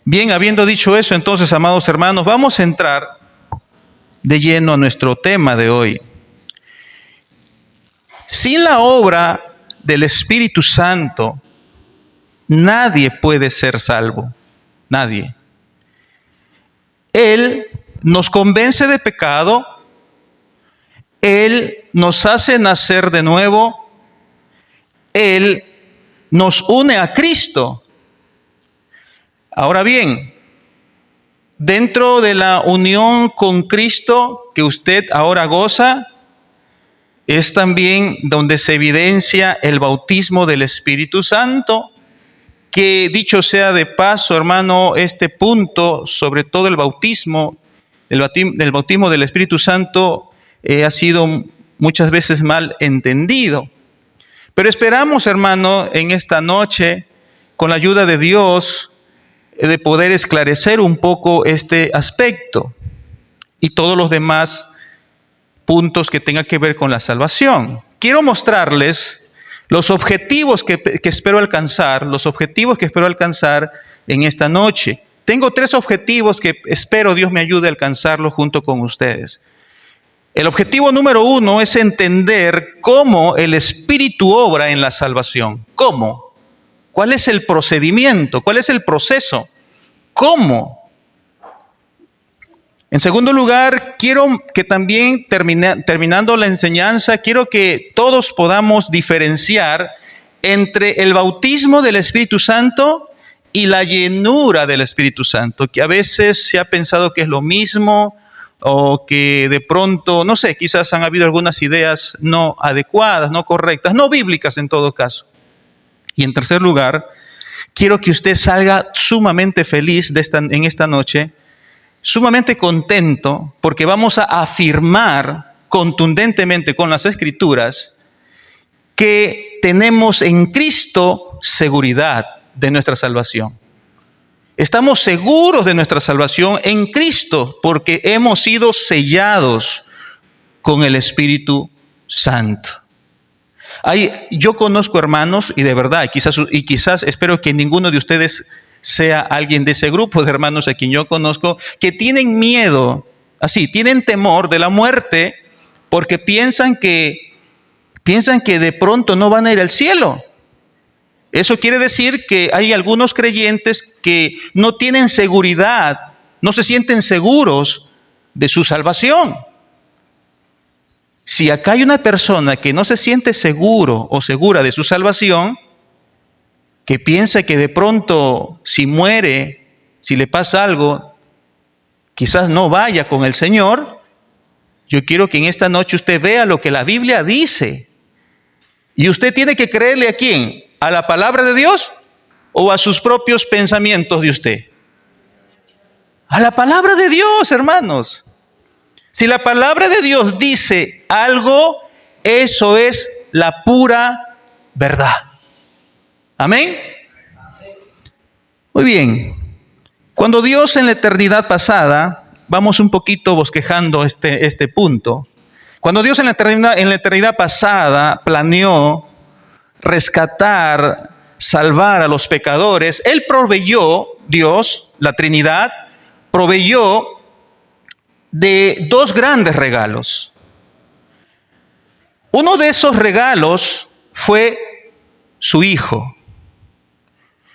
Bien, habiendo dicho eso, entonces, amados hermanos, vamos a entrar de lleno a nuestro tema de hoy. Sin la obra del Espíritu Santo, nadie puede ser salvo. Nadie. Él nos convence de pecado. Él nos hace nacer de nuevo. Él nos une a Cristo. Ahora bien, dentro de la unión con Cristo que usted ahora goza, es también donde se evidencia el bautismo del Espíritu Santo, que dicho sea de paso, hermano, este punto, sobre todo el bautismo del Espíritu Santo, ha sido muchas veces mal entendido. Pero esperamos, hermano, en esta noche, con la ayuda de Dios, de poder esclarecer un poco este aspecto y todos los demás puntos que tengan que ver con la salvación. Quiero mostrarles los objetivos que espero alcanzar, en esta noche. Tengo 3 objetivos que espero Dios me ayude a alcanzarlos junto con ustedes. El objetivo número 1 es entender cómo el Espíritu obra en la salvación. ¿Cómo? ¿Cuál es el procedimiento? ¿Cuál es el proceso? ¿Cómo? En segundo lugar, quiero que también, terminando la enseñanza, quiero que todos podamos diferenciar entre el bautismo del Espíritu Santo y la llenura del Espíritu Santo, que a veces se ha pensado que es lo mismo, o que de pronto, no sé, quizás han habido algunas ideas no adecuadas, no correctas, no bíblicas en todo caso. Y en tercer lugar, quiero que usted salga sumamente feliz en esta noche, sumamente contento, porque vamos a afirmar contundentemente con las Escrituras que tenemos en Cristo seguridad de nuestra salvación. Estamos seguros de nuestra salvación en Cristo porque hemos sido sellados con el Espíritu Santo. Yo conozco hermanos, y de verdad, quizás espero que ninguno de ustedes sea alguien de ese grupo de hermanos a quien yo conozco, que tienen miedo, tienen temor de la muerte porque piensan que de pronto no van a ir al cielo. Eso quiere decir que hay algunos creyentes que no tienen seguridad, no se sienten seguros de su salvación. Si acá hay una persona que no se siente seguro o segura de su salvación, que piensa que de pronto si muere, si le pasa algo, quizás no vaya con el Señor, yo quiero que en esta noche usted vea lo que la Biblia dice. Y usted tiene que creerle ¿a quién? ¿A la palabra de Dios o a sus propios pensamientos de usted? A la palabra de Dios, hermanos. Si la palabra de Dios dice algo, eso es la pura verdad. ¿Amén? Muy bien. Cuando Dios en la eternidad pasada, vamos un poquito bosquejando este punto. Cuando Dios en la eternidad pasada planeó rescatar, salvar a los pecadores, Él proveyó, Dios, la Trinidad, proveyó de 2 grandes regalos. Uno de esos regalos fue su Hijo.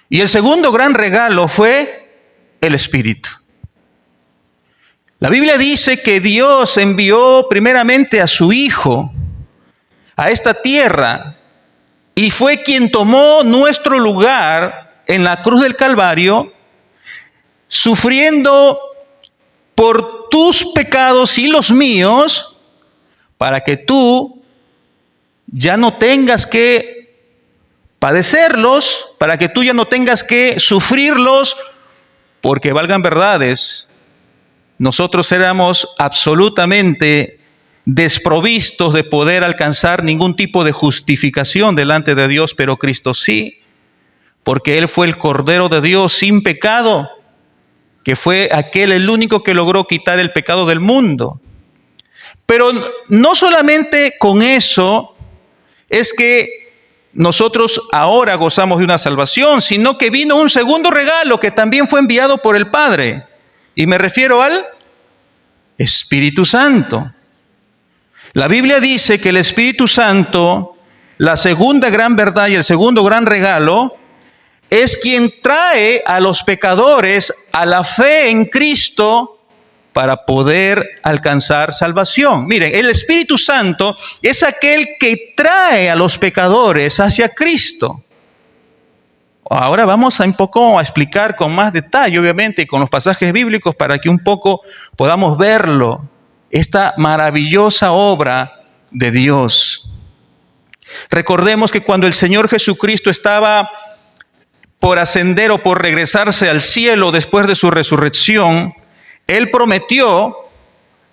Y el segundo gran regalo fue el Espíritu. La Biblia dice que Dios envió primeramente a su Hijo a esta tierra y fue quien tomó nuestro lugar en la cruz del Calvario, sufriendo por tus pecados y los míos, para que tú ya no tengas que padecerlos, para que tú ya no tengas que sufrirlos, porque valgan verdades, nosotros éramos absolutamente desprovistos de poder alcanzar ningún tipo de justificación delante de Dios, pero Cristo sí, porque Él fue el Cordero de Dios sin pecado, que fue el único que logró quitar el pecado del mundo. Pero no solamente con eso es que nosotros ahora gozamos de una salvación, sino que vino un segundo regalo que también fue enviado por el Padre. Y me refiero al Espíritu Santo. La Biblia dice que el Espíritu Santo, la segunda gran verdad y el segundo gran regalo, es quien trae a los pecadores a la fe en Cristo para poder alcanzar salvación. Miren, el Espíritu Santo es aquel que trae a los pecadores hacia Cristo. Ahora vamos a un poco a explicar con más detalle, obviamente, con los pasajes bíblicos para que un poco podamos verlo, esta maravillosa obra de Dios. Recordemos que cuando el Señor Jesucristo estaba por ascender o por regresarse al cielo después de su resurrección, Él prometió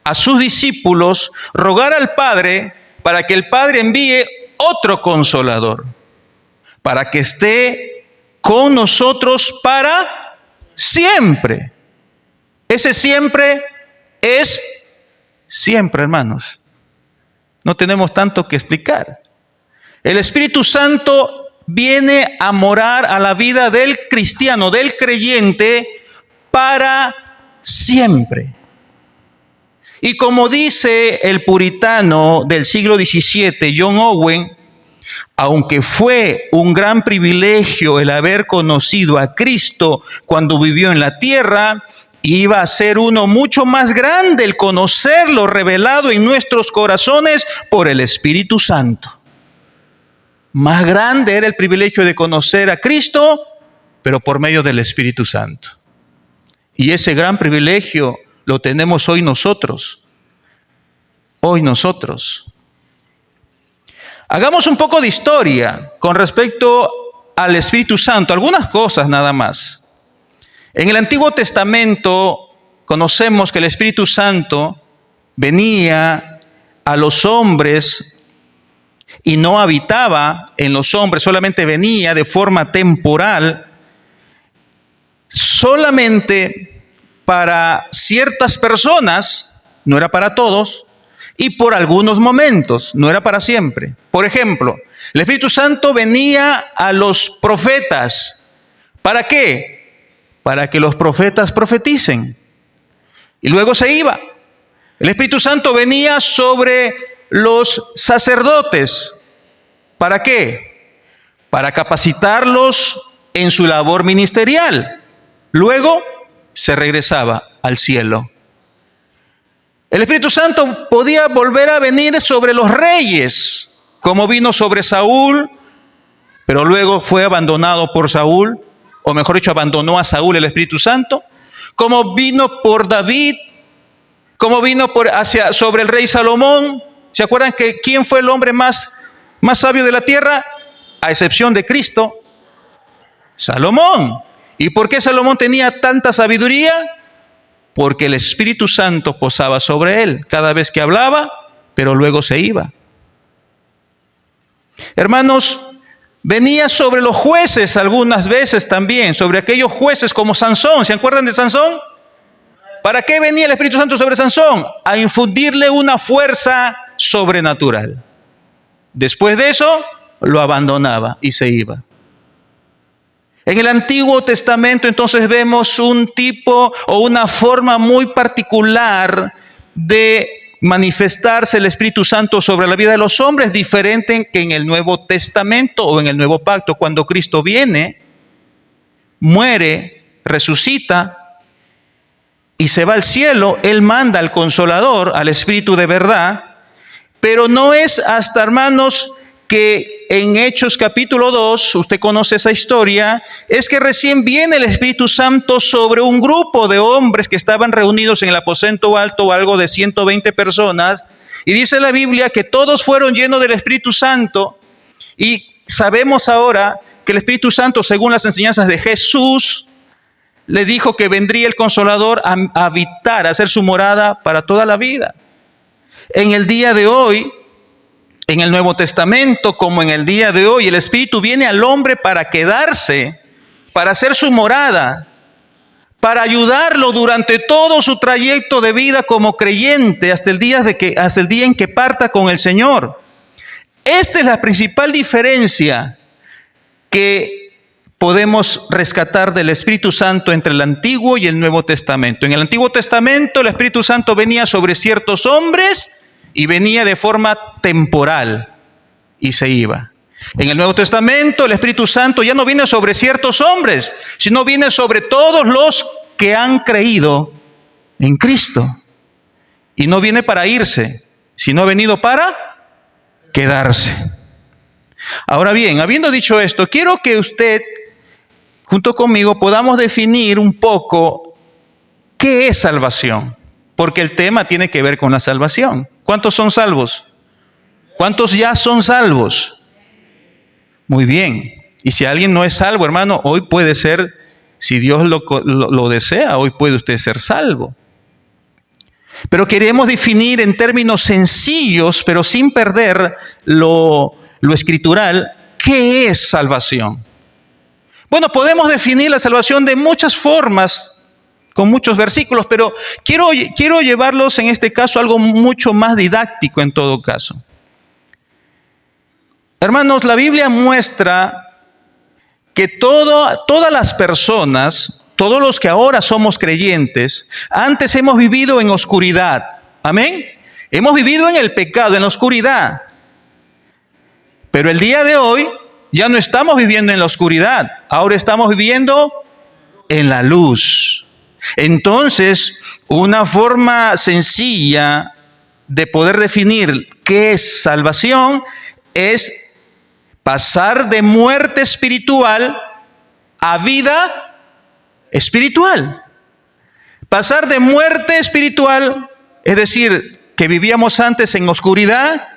a sus discípulos rogar al Padre para que el Padre envíe otro consolador, para que esté con nosotros para siempre. Ese siempre es siempre, hermanos. No tenemos tanto que explicar. El Espíritu Santo viene a morar a la vida del cristiano, del creyente, para siempre. Y como dice el puritano del siglo XVII, John Owen, aunque fue un gran privilegio el haber conocido a Cristo cuando vivió en la tierra, iba a ser uno mucho más grande el conocerlo revelado en nuestros corazones por el Espíritu Santo. Más grande era el privilegio de conocer a Cristo, pero por medio del Espíritu Santo. Y ese gran privilegio lo tenemos hoy nosotros. Hoy nosotros. Hagamos un poco de historia con respecto al Espíritu Santo, algunas cosas nada más. En el Antiguo Testamento conocemos que el Espíritu Santo venía a los hombres y no habitaba en los hombres, solamente venía de forma temporal, solamente para ciertas personas, no era para todos, y por algunos momentos, no era para siempre. Por ejemplo, el Espíritu Santo venía a los profetas. ¿Para qué? Para que los profetas profeticen. Y luego se iba. El Espíritu Santo venía sobre los sacerdotes. ¿Para qué? Para capacitarlos en su labor ministerial. Luego se regresaba al cielo. El Espíritu Santo podía volver a venir sobre los reyes, como vino sobre Saúl, pero luego fue abandonado por Saúl, o mejor dicho, abandonó a Saúl el Espíritu Santo, como vino por David, como vino sobre el rey Salomón. ¿Se acuerdan que quién fue el hombre más sabio de la tierra? A excepción de Cristo, Salomón. ¿Y por qué Salomón tenía tanta sabiduría? Porque el Espíritu Santo posaba sobre él cada vez que hablaba, pero luego se iba. Hermanos, venía sobre los jueces algunas veces también, sobre aquellos jueces como Sansón. ¿Se acuerdan de Sansón? ¿Para qué venía el Espíritu Santo sobre Sansón? A infundirle una fuerza sobrenatural. Después de eso, lo abandonaba y se iba. En el Antiguo Testamento entonces vemos un tipo o una forma muy particular de manifestarse el Espíritu Santo sobre la vida de los hombres, diferente que en el Nuevo Testamento o en el Nuevo Pacto. Cuando Cristo viene, muere, resucita y se va al cielo, Él manda al Consolador, al Espíritu de verdad, pero no es hasta, hermanos, que en Hechos capítulo 2, usted conoce esa historia, es que recién viene el Espíritu Santo sobre un grupo de hombres que estaban reunidos en el aposento alto, algo de 120 personas, y dice la Biblia que todos fueron llenos del Espíritu Santo, y sabemos ahora que el Espíritu Santo, según las enseñanzas de Jesús, le dijo que vendría el Consolador a habitar, a hacer su morada para toda la vida. En el día de hoy, en el Nuevo Testamento, como en el día de hoy, el Espíritu viene al hombre para quedarse, para hacer su morada, para ayudarlo durante todo su trayecto de vida como creyente hasta el día en que parta con el Señor. esta es la principal diferencia que podemos rescatar del Espíritu Santo entre el Antiguo y el Nuevo Testamento. En el Antiguo Testamento el Espíritu Santo venía sobre ciertos hombres y venía de forma temporal y se iba. En el Nuevo Testamento el Espíritu Santo ya no viene sobre ciertos hombres, sino viene sobre todos los que han creído en Cristo. Y no viene para irse, sino ha venido para quedarse. Ahora bien, habiendo dicho esto, quiero que usted, junto conmigo, podamos definir un poco qué es salvación. Porque el tema tiene que ver con la salvación. ¿Cuántos son salvos? ¿Cuántos ya son salvos? Muy bien. Y si alguien no es salvo, hermano, hoy puede ser, si Dios lo desea, hoy puede usted ser salvo. Pero queremos definir en términos sencillos, pero sin perder lo escritural, ¿qué es salvación? Bueno, podemos definir la salvación de muchas formas, con muchos versículos, pero quiero llevarlos en este caso a algo mucho más didáctico en todo caso. Hermanos, la Biblia muestra que todas las personas, todos los que ahora somos creyentes, antes hemos vivido en oscuridad. Amén. Hemos vivido en el pecado, en la oscuridad. Pero el día de hoy ya no estamos viviendo en la oscuridad. Ahora estamos viviendo en la luz. Entonces, una forma sencilla de poder definir qué es salvación es pasar de muerte espiritual a vida espiritual. Pasar de muerte espiritual, es decir, que vivíamos antes en oscuridad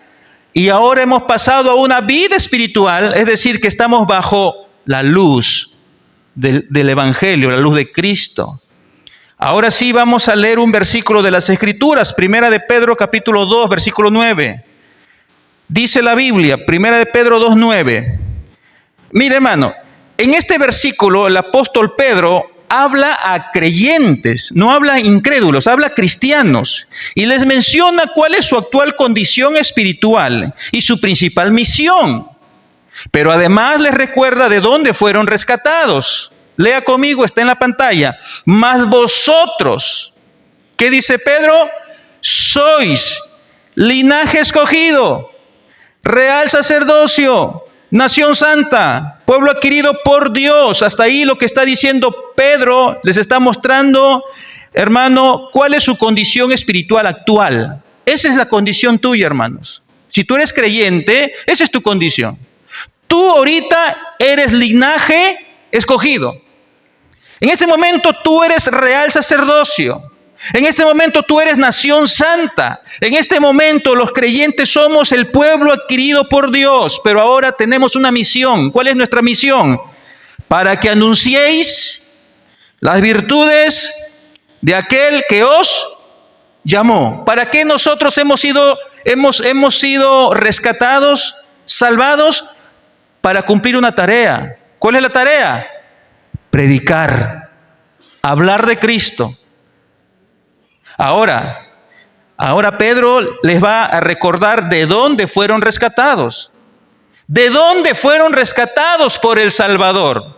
y ahora hemos pasado a una vida espiritual, es decir, que estamos bajo la luz del Evangelio, la luz de Cristo. Ahora sí vamos a leer un versículo de las Escrituras, Primera de Pedro capítulo 2, versículo 9. Dice la Biblia, Primera de Pedro 2:9. Mire, hermano, en este versículo el apóstol Pedro habla a creyentes, no habla a incrédulos, habla a cristianos. Y les menciona cuál es su actual condición espiritual y su principal misión. Pero además les recuerda de dónde fueron rescatados. Lea conmigo, está en la pantalla. Mas vosotros, ¿qué dice Pedro? Sois linaje escogido, real sacerdocio, nación santa, pueblo adquirido por Dios. Hasta ahí lo que está diciendo Pedro les está mostrando, hermano, cuál es su condición espiritual actual. Esa es la condición tuya, hermanos. Si tú eres creyente, esa es tu condición. Tú ahorita eres linaje escogido. En este momento tú eres real sacerdocio. En este momento tú eres nación santa. En este momento los creyentes somos el pueblo adquirido por Dios. Pero ahora tenemos una misión. ¿Cuál es nuestra misión? Para que anunciéis las virtudes de aquel que os llamó. ¿Para qué nosotros hemos sido rescatados, salvados? Para cumplir una tarea. ¿Cuál es la tarea? Predicar, hablar de Cristo. Ahora Pedro les va a recordar de dónde fueron rescatados. ¿De dónde fueron rescatados por el Salvador?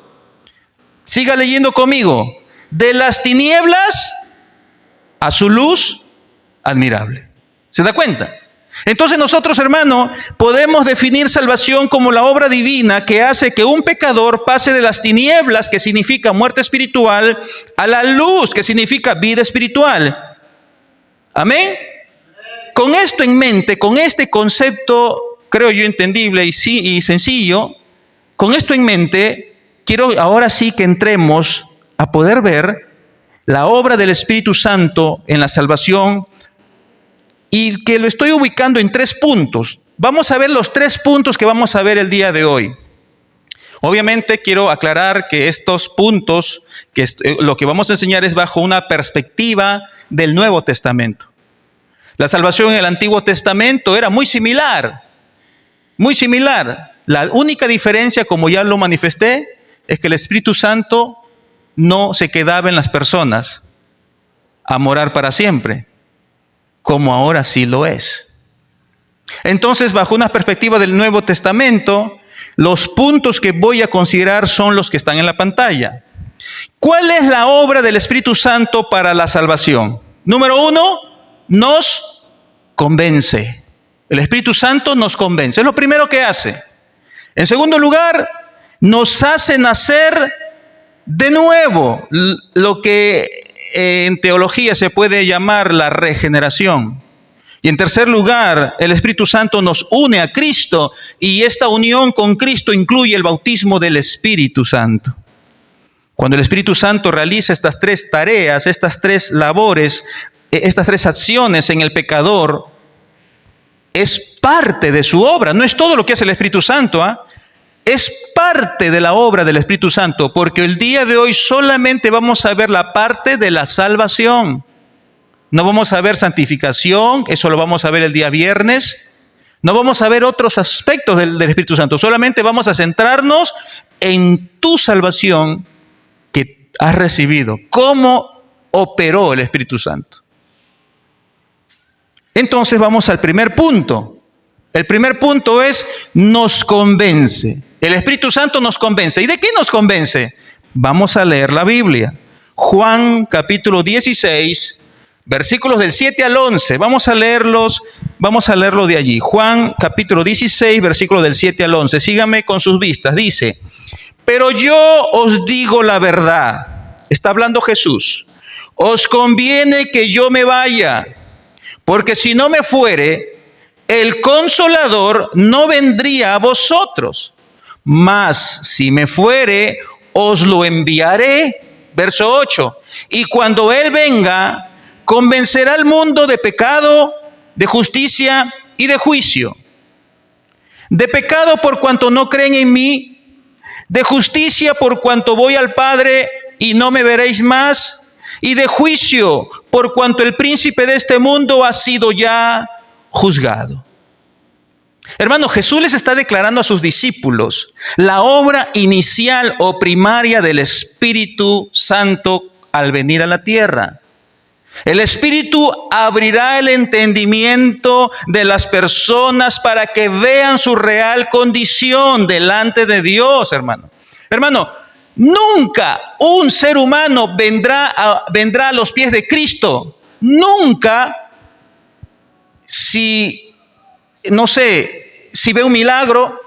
Siga leyendo conmigo. De las tinieblas a su luz admirable. ¿Se da cuenta? Entonces nosotros, hermano, podemos definir salvación como la obra divina que hace que un pecador pase de las tinieblas, que significa muerte espiritual, a la luz, que significa vida espiritual. Amén. Con esto en mente, con este concepto, creo yo entendible y sencillo, con esto en mente, quiero ahora sí que entremos a poder ver la obra del Espíritu Santo en la salvación, y que lo estoy ubicando en 3 puntos. Vamos a ver los 3 puntos que vamos a ver el día de hoy. Obviamente quiero aclarar que estos puntos, lo que vamos a enseñar es bajo una perspectiva del Nuevo Testamento. La salvación en el Antiguo Testamento era muy similar, muy similar. La única diferencia, como ya lo manifesté, es que el Espíritu Santo no se quedaba en las personas a morar para siempre, como ahora sí lo es. Entonces, bajo una perspectiva del Nuevo Testamento, los puntos que voy a considerar son los que están en la pantalla. ¿Cuál es la obra del Espíritu Santo para la salvación? Número 1, nos convence. El Espíritu Santo nos convence. Es lo primero que hace. En segundo lugar, nos hace nacer de nuevo, lo que en teología se puede llamar la regeneración. Y en tercer lugar, el Espíritu Santo nos une a Cristo, y esta unión con Cristo incluye el bautismo del Espíritu Santo. Cuando el Espíritu Santo realiza estas tres tareas, estas tres labores, estas tres acciones en el pecador, es parte de su obra. No es todo lo que hace el Espíritu Santo, es parte de la obra del Espíritu Santo, porque el día de hoy solamente vamos a ver la parte de la salvación. No vamos a ver santificación, eso lo vamos a ver el día viernes. No vamos a ver otros aspectos del Espíritu Santo, solamente vamos a centrarnos en tu salvación que has recibido. ¿Cómo operó el Espíritu Santo? Entonces vamos al primer punto. El primer punto es, nos convence. El Espíritu Santo nos convence. ¿Y de qué nos convence? Vamos a leer la Biblia. Juan capítulo 16, versículos del 7 al 11. Vamos a leerlo de allí. Juan capítulo 16, versículos del 7 al 11. Síganme con sus vistas. Dice, pero yo os digo la verdad. Está hablando Jesús. Os conviene que yo me vaya, porque si no me fuere, el Consolador no vendría a vosotros. Mas si me fuere, os lo enviaré. Verso 8. Y cuando Él venga, convencerá al mundo de pecado, de justicia y de juicio. De pecado por cuanto no creen en mí, de justicia por cuanto voy al Padre y no me veréis más, y de juicio por cuanto el príncipe de este mundo ha sido ya juzgado. Hermano, Jesús les está declarando a sus discípulos la obra inicial o primaria del Espíritu Santo al venir a la tierra. El Espíritu abrirá el entendimiento de las personas para que vean su real condición delante de Dios, hermano. Hermano, nunca un ser humano vendrá a los pies de Cristo. Nunca, si ve un milagro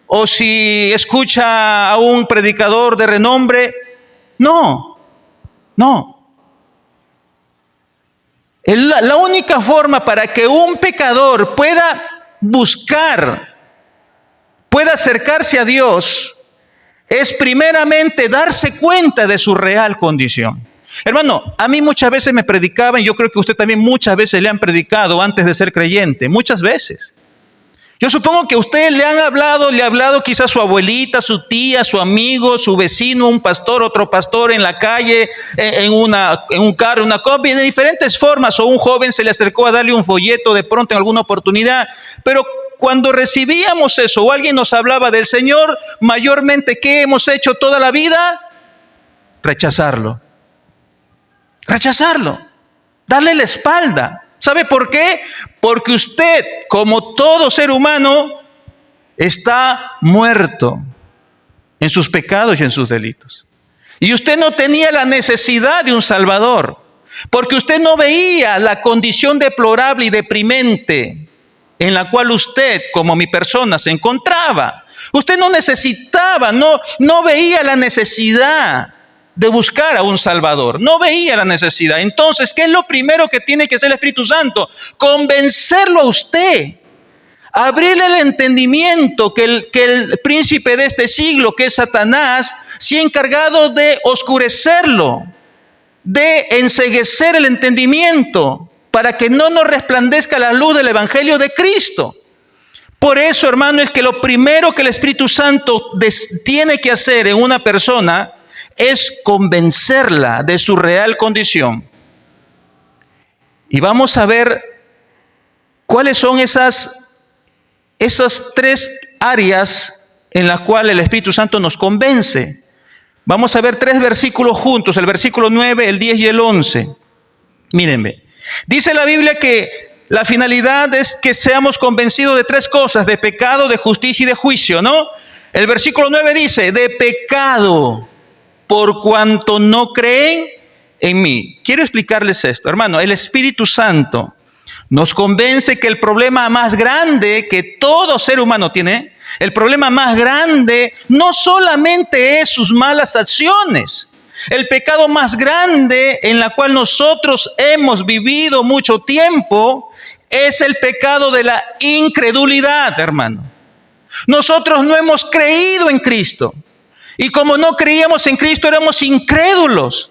o si escucha a un predicador de renombre. No. La única forma para que un pecador pueda acercarse a Dios, es primeramente darse cuenta de su real condición. Hermano, a mí muchas veces me predicaban, y yo creo que usted también muchas veces le han predicado antes de ser creyente, muchas veces. Yo supongo que a usted le ha hablado quizás su abuelita, su tía, su amigo, su vecino, un pastor, otro pastor en la calle, en un carro, una copia, de diferentes formas, o un joven se le acercó a darle un folleto de pronto en alguna oportunidad. Pero cuando recibíamos eso, o alguien nos hablaba del Señor, mayormente, ¿qué hemos hecho toda la vida? Rechazarlo, darle la espalda. ¿Sabe por qué? Porque usted, como todo ser humano, está muerto en sus pecados y en sus delitos. Y usted no tenía la necesidad de un Salvador, porque usted no veía la condición deplorable y deprimente en la cual usted, como mi persona, se encontraba. Usted no necesitaba, no veía la necesidad de buscar a un Salvador. No veía la necesidad. Entonces, ¿qué es lo primero que tiene que hacer el Espíritu Santo? Convencerlo a usted. Abrirle el entendimiento que el príncipe de este siglo, que es Satanás, se ha encargado de oscurecerlo, de enceguecer el entendimiento, para que no nos resplandezca la luz del Evangelio de Cristo. Por eso, hermano, es que lo primero que el Espíritu Santo tiene que hacer en una persona es convencerla de su real condición. Y vamos a ver cuáles son esas tres áreas en las cuales el Espíritu Santo nos convence. Vamos a ver 3 versículos juntos, el versículo 9, el 10 y el 11. Mírenme. Dice la Biblia que la finalidad es que seamos convencidos de tres cosas: de pecado, de justicia y de juicio, ¿no? El versículo 9 dice, de pecado, por cuanto no creen en mí. Quiero explicarles esto, hermano. El Espíritu Santo nos convence que el problema más grande que todo ser humano tiene, el problema más grande no solamente es sus malas acciones. El pecado más grande en la cual nosotros hemos vivido mucho tiempo es el pecado de la incredulidad, hermano. Nosotros no hemos creído en Cristo. Y como no creíamos en Cristo, éramos incrédulos.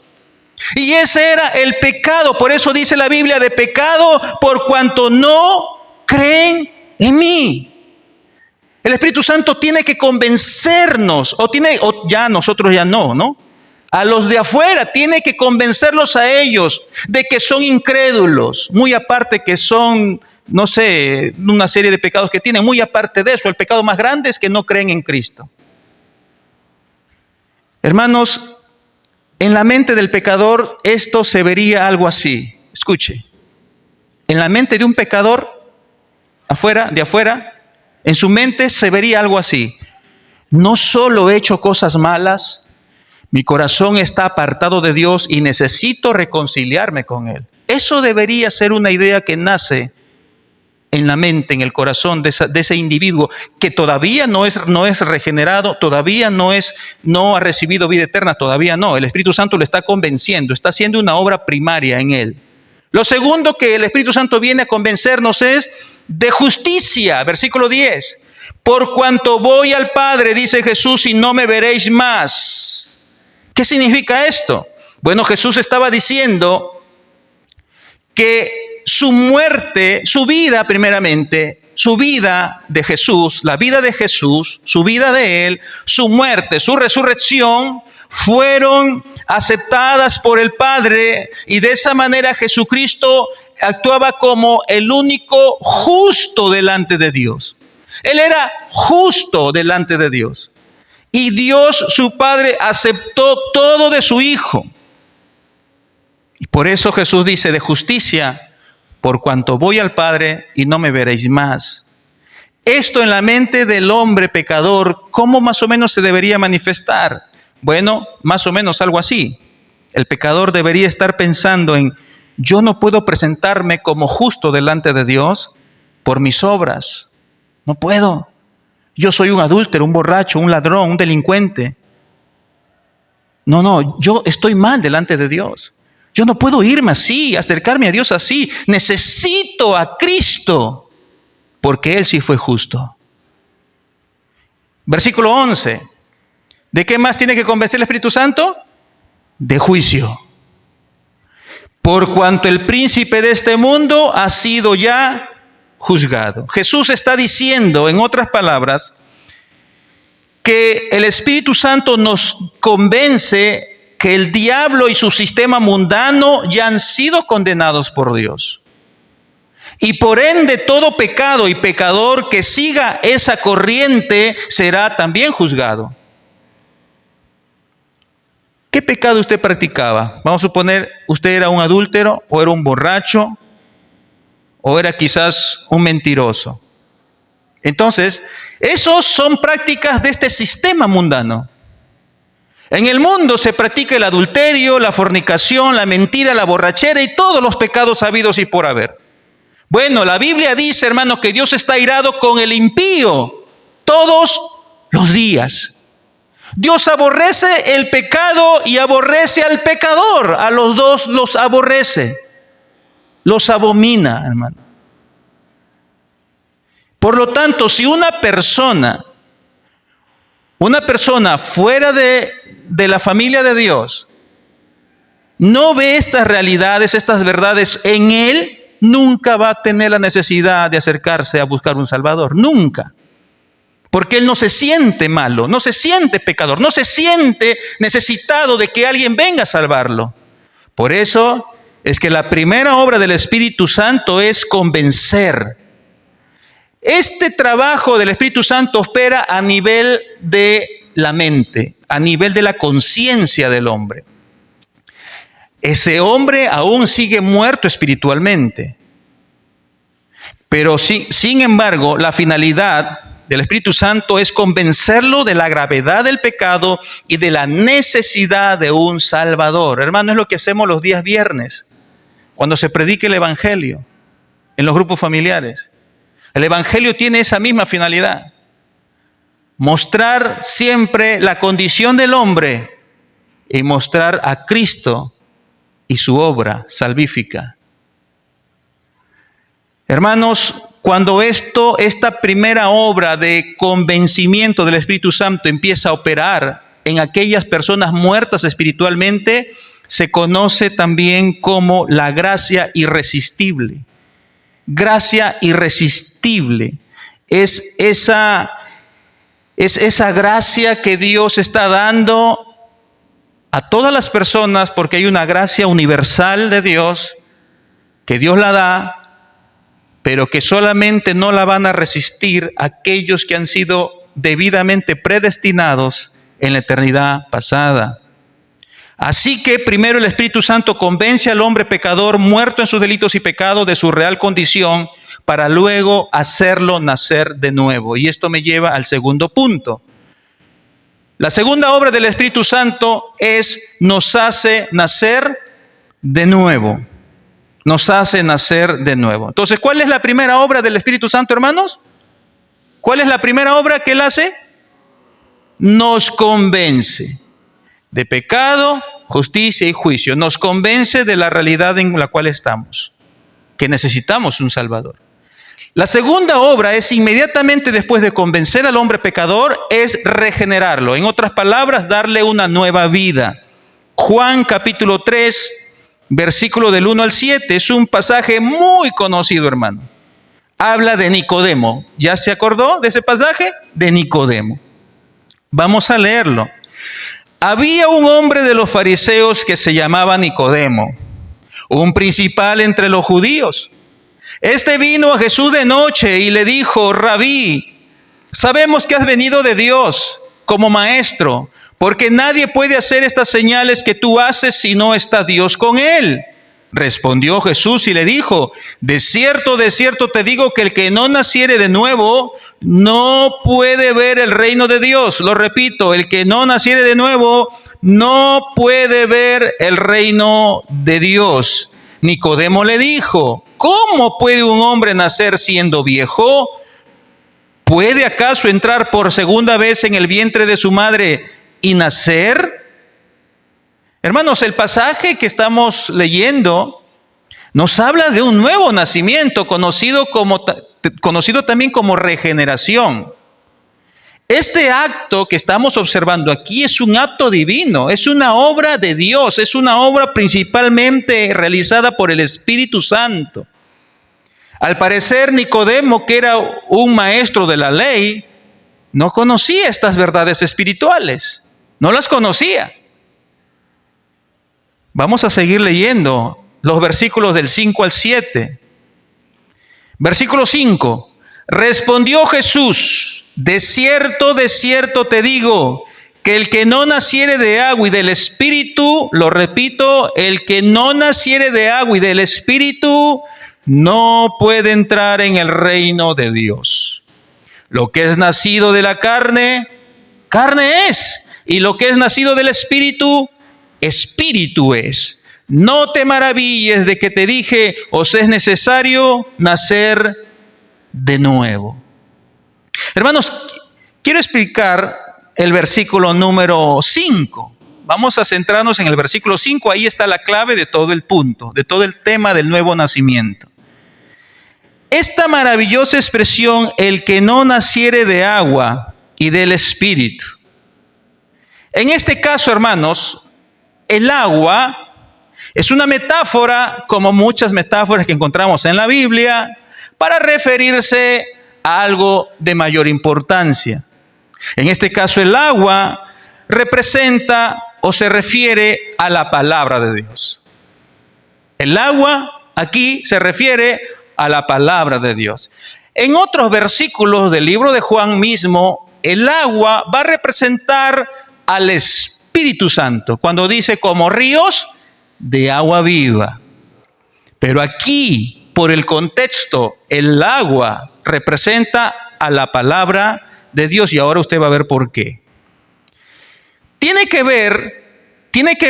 Y ese era el pecado. Por eso dice la Biblia, de pecado por cuanto no creen en mí. El Espíritu Santo tiene que convencernos, o ya nosotros ya no. A los de afuera tiene que convencerlos a ellos de que son incrédulos. Muy aparte que son, no sé, una serie de pecados que tienen. Muy aparte de eso, el pecado más grande es que no creen en Cristo. Hermanos, en la mente del pecador esto se vería algo así. Escuche, en la mente de un pecador, de afuera, en su mente se vería algo así. No solo he hecho cosas malas, mi corazón está apartado de Dios y necesito reconciliarme con Él. Eso debería ser una idea que nace en la mente, en el corazón de ese individuo que todavía no es regenerado, todavía no ha recibido vida eterna, todavía no. El Espíritu Santo lo está convenciendo, está haciendo una obra primaria en él. Lo segundo que el Espíritu Santo viene a convencernos es de justicia, versículo 10. Por cuanto voy al Padre, dice Jesús, y no me veréis más. ¿Qué significa esto? Bueno, Jesús estaba diciendo que su muerte, su vida primeramente, su vida de Jesús, la vida de Jesús, su vida de Él, su muerte, su resurrección, fueron aceptadas por el Padre, y de esa manera Jesucristo actuaba como el único justo delante de Dios. Él era justo delante de Dios. Y Dios, su Padre, aceptó todo de su Hijo. Y por eso Jesús dice, de justicia, por cuanto voy al Padre y no me veréis más. Esto en la mente del hombre pecador, ¿cómo más o menos se debería manifestar? Bueno, más o menos algo así. El pecador debería estar pensando en, yo no puedo presentarme como justo delante de Dios por mis obras. No puedo. Yo soy un adúltero, un borracho, un ladrón, un delincuente. No, yo estoy mal delante de Dios. Yo no puedo irme así, acercarme a Dios así. Necesito a Cristo, porque Él sí fue justo. Versículo 11. ¿De qué más tiene que convencer el Espíritu Santo? De juicio. Por cuanto el príncipe de este mundo ha sido ya juzgado. Jesús está diciendo, en otras palabras, que el Espíritu Santo nos convence que el diablo y su sistema mundano ya han sido condenados por Dios. Y por ende todo pecado y pecador que siga esa corriente será también juzgado. ¿Qué pecado usted practicaba? Vamos a suponer, usted era un adúltero, o era un borracho, o era quizás un mentiroso. Entonces, esos son prácticas de este sistema mundano. En el mundo se practica el adulterio, la fornicación, la mentira, la borrachera y todos los pecados habidos y por haber. Bueno, la Biblia dice, hermanos, que Dios está airado con el impío todos los días. Dios aborrece el pecado y aborrece al pecador. A los dos los aborrece. Los abomina, hermano. Por lo tanto, si una persona fuera de la familia de Dios no ve estas realidades, estas verdades en él, nunca va a tener la necesidad de acercarse a buscar un Salvador. Nunca. Porque él no se siente malo, no se siente pecador, no se siente necesitado de que alguien venga a salvarlo. Por eso es que la primera obra del Espíritu Santo es convencer. Este trabajo del Espíritu Santo opera a nivel de la mente, a nivel de la conciencia del hombre. Ese hombre aún sigue muerto espiritualmente. Pero sin embargo, la finalidad del Espíritu Santo es convencerlo de la gravedad del pecado y de la necesidad de un Salvador. Hermano, es lo que hacemos los días viernes, cuando se predica el Evangelio en los grupos familiares. El Evangelio tiene esa misma finalidad: mostrar siempre la condición del hombre y mostrar a Cristo y su obra salvífica. Hermanos, cuando esta primera obra de convencimiento del Espíritu Santo empieza a operar en aquellas personas muertas espiritualmente, se conoce también como la gracia irresistible. Gracia irresistible es esa gracia que Dios está dando a todas las personas, porque hay una gracia universal de Dios, que Dios la da, pero que solamente no la van a resistir aquellos que han sido debidamente predestinados en la eternidad pasada. Así que primero el Espíritu Santo convence al hombre pecador muerto en sus delitos y pecados de su real condición, para luego hacerlo nacer de nuevo. Y esto me lleva al segundo punto. La segunda obra del Espíritu Santo nos hace nacer de nuevo. Nos hace nacer de nuevo. Entonces, ¿cuál es la primera obra del Espíritu Santo, hermanos? ¿Cuál es la primera obra que Él hace? Nos convence de pecado, justicia y juicio. Nos convence de la realidad en la cual estamos, que necesitamos un Salvador. La segunda obra es inmediatamente después de convencer al hombre pecador, es regenerarlo. En otras palabras, darle una nueva vida. Juan capítulo 3, versículo del 1 al 7, es un pasaje muy conocido, hermano. Habla de Nicodemo. ¿Ya se acordó de ese pasaje? De Nicodemo. Vamos a leerlo. Había un hombre de los fariseos que se llamaba Nicodemo, un principal entre los judíos. Este vino a Jesús de noche y le dijo: Rabí, sabemos que has venido de Dios como maestro, porque nadie puede hacer estas señales que tú haces si no está Dios con él. Respondió Jesús y le dijo: de cierto te digo que el que no naciere de nuevo no puede ver el reino de Dios. Lo repito, el que no naciere de nuevo no puede ver el reino de Dios. Nicodemo le dijo: ¿cómo puede un hombre nacer siendo viejo? ¿Puede acaso entrar por segunda vez en el vientre de su madre y nacer? Hermanos, el pasaje que estamos leyendo nos habla de un nuevo nacimiento, conocido también como regeneración. Este acto que estamos observando aquí es un acto divino, es una obra de Dios, es una obra principalmente realizada por el Espíritu Santo. Al parecer, Nicodemo, que era un maestro de la ley, no conocía estas verdades espirituales, no las conocía. Vamos a seguir leyendo los versículos del 5 al 7. Versículo 5. Respondió Jesús: de cierto te digo, que el que no naciere de agua y del Espíritu, lo repito, el que no naciere de agua y del Espíritu, no puede entrar en el reino de Dios. Lo que es nacido de la carne, carne es, y lo que es nacido del Espíritu, Espíritu es. No te maravilles de que te dije: os es necesario nacer de nuevo. Hermanos, quiero explicar el versículo número 5. Vamos a centrarnos en el versículo 5. Ahí está la clave de todo el punto, de todo el tema del nuevo nacimiento. Esta maravillosa expresión, el que no naciere de agua y del Espíritu. En este caso, hermanos, el agua es una metáfora, como muchas metáforas que encontramos en la Biblia, para referirse a algo de mayor importancia. En este caso, el agua representa o se refiere a la palabra de Dios. El agua aquí se refiere a la palabra de Dios. En otros versículos del libro de Juan mismo, el agua va a representar al Espíritu Santo, cuando dice: como ríos de agua viva. Pero aquí por el contexto, el agua representa a la palabra de Dios, y ahora usted va a ver por qué. Tiene que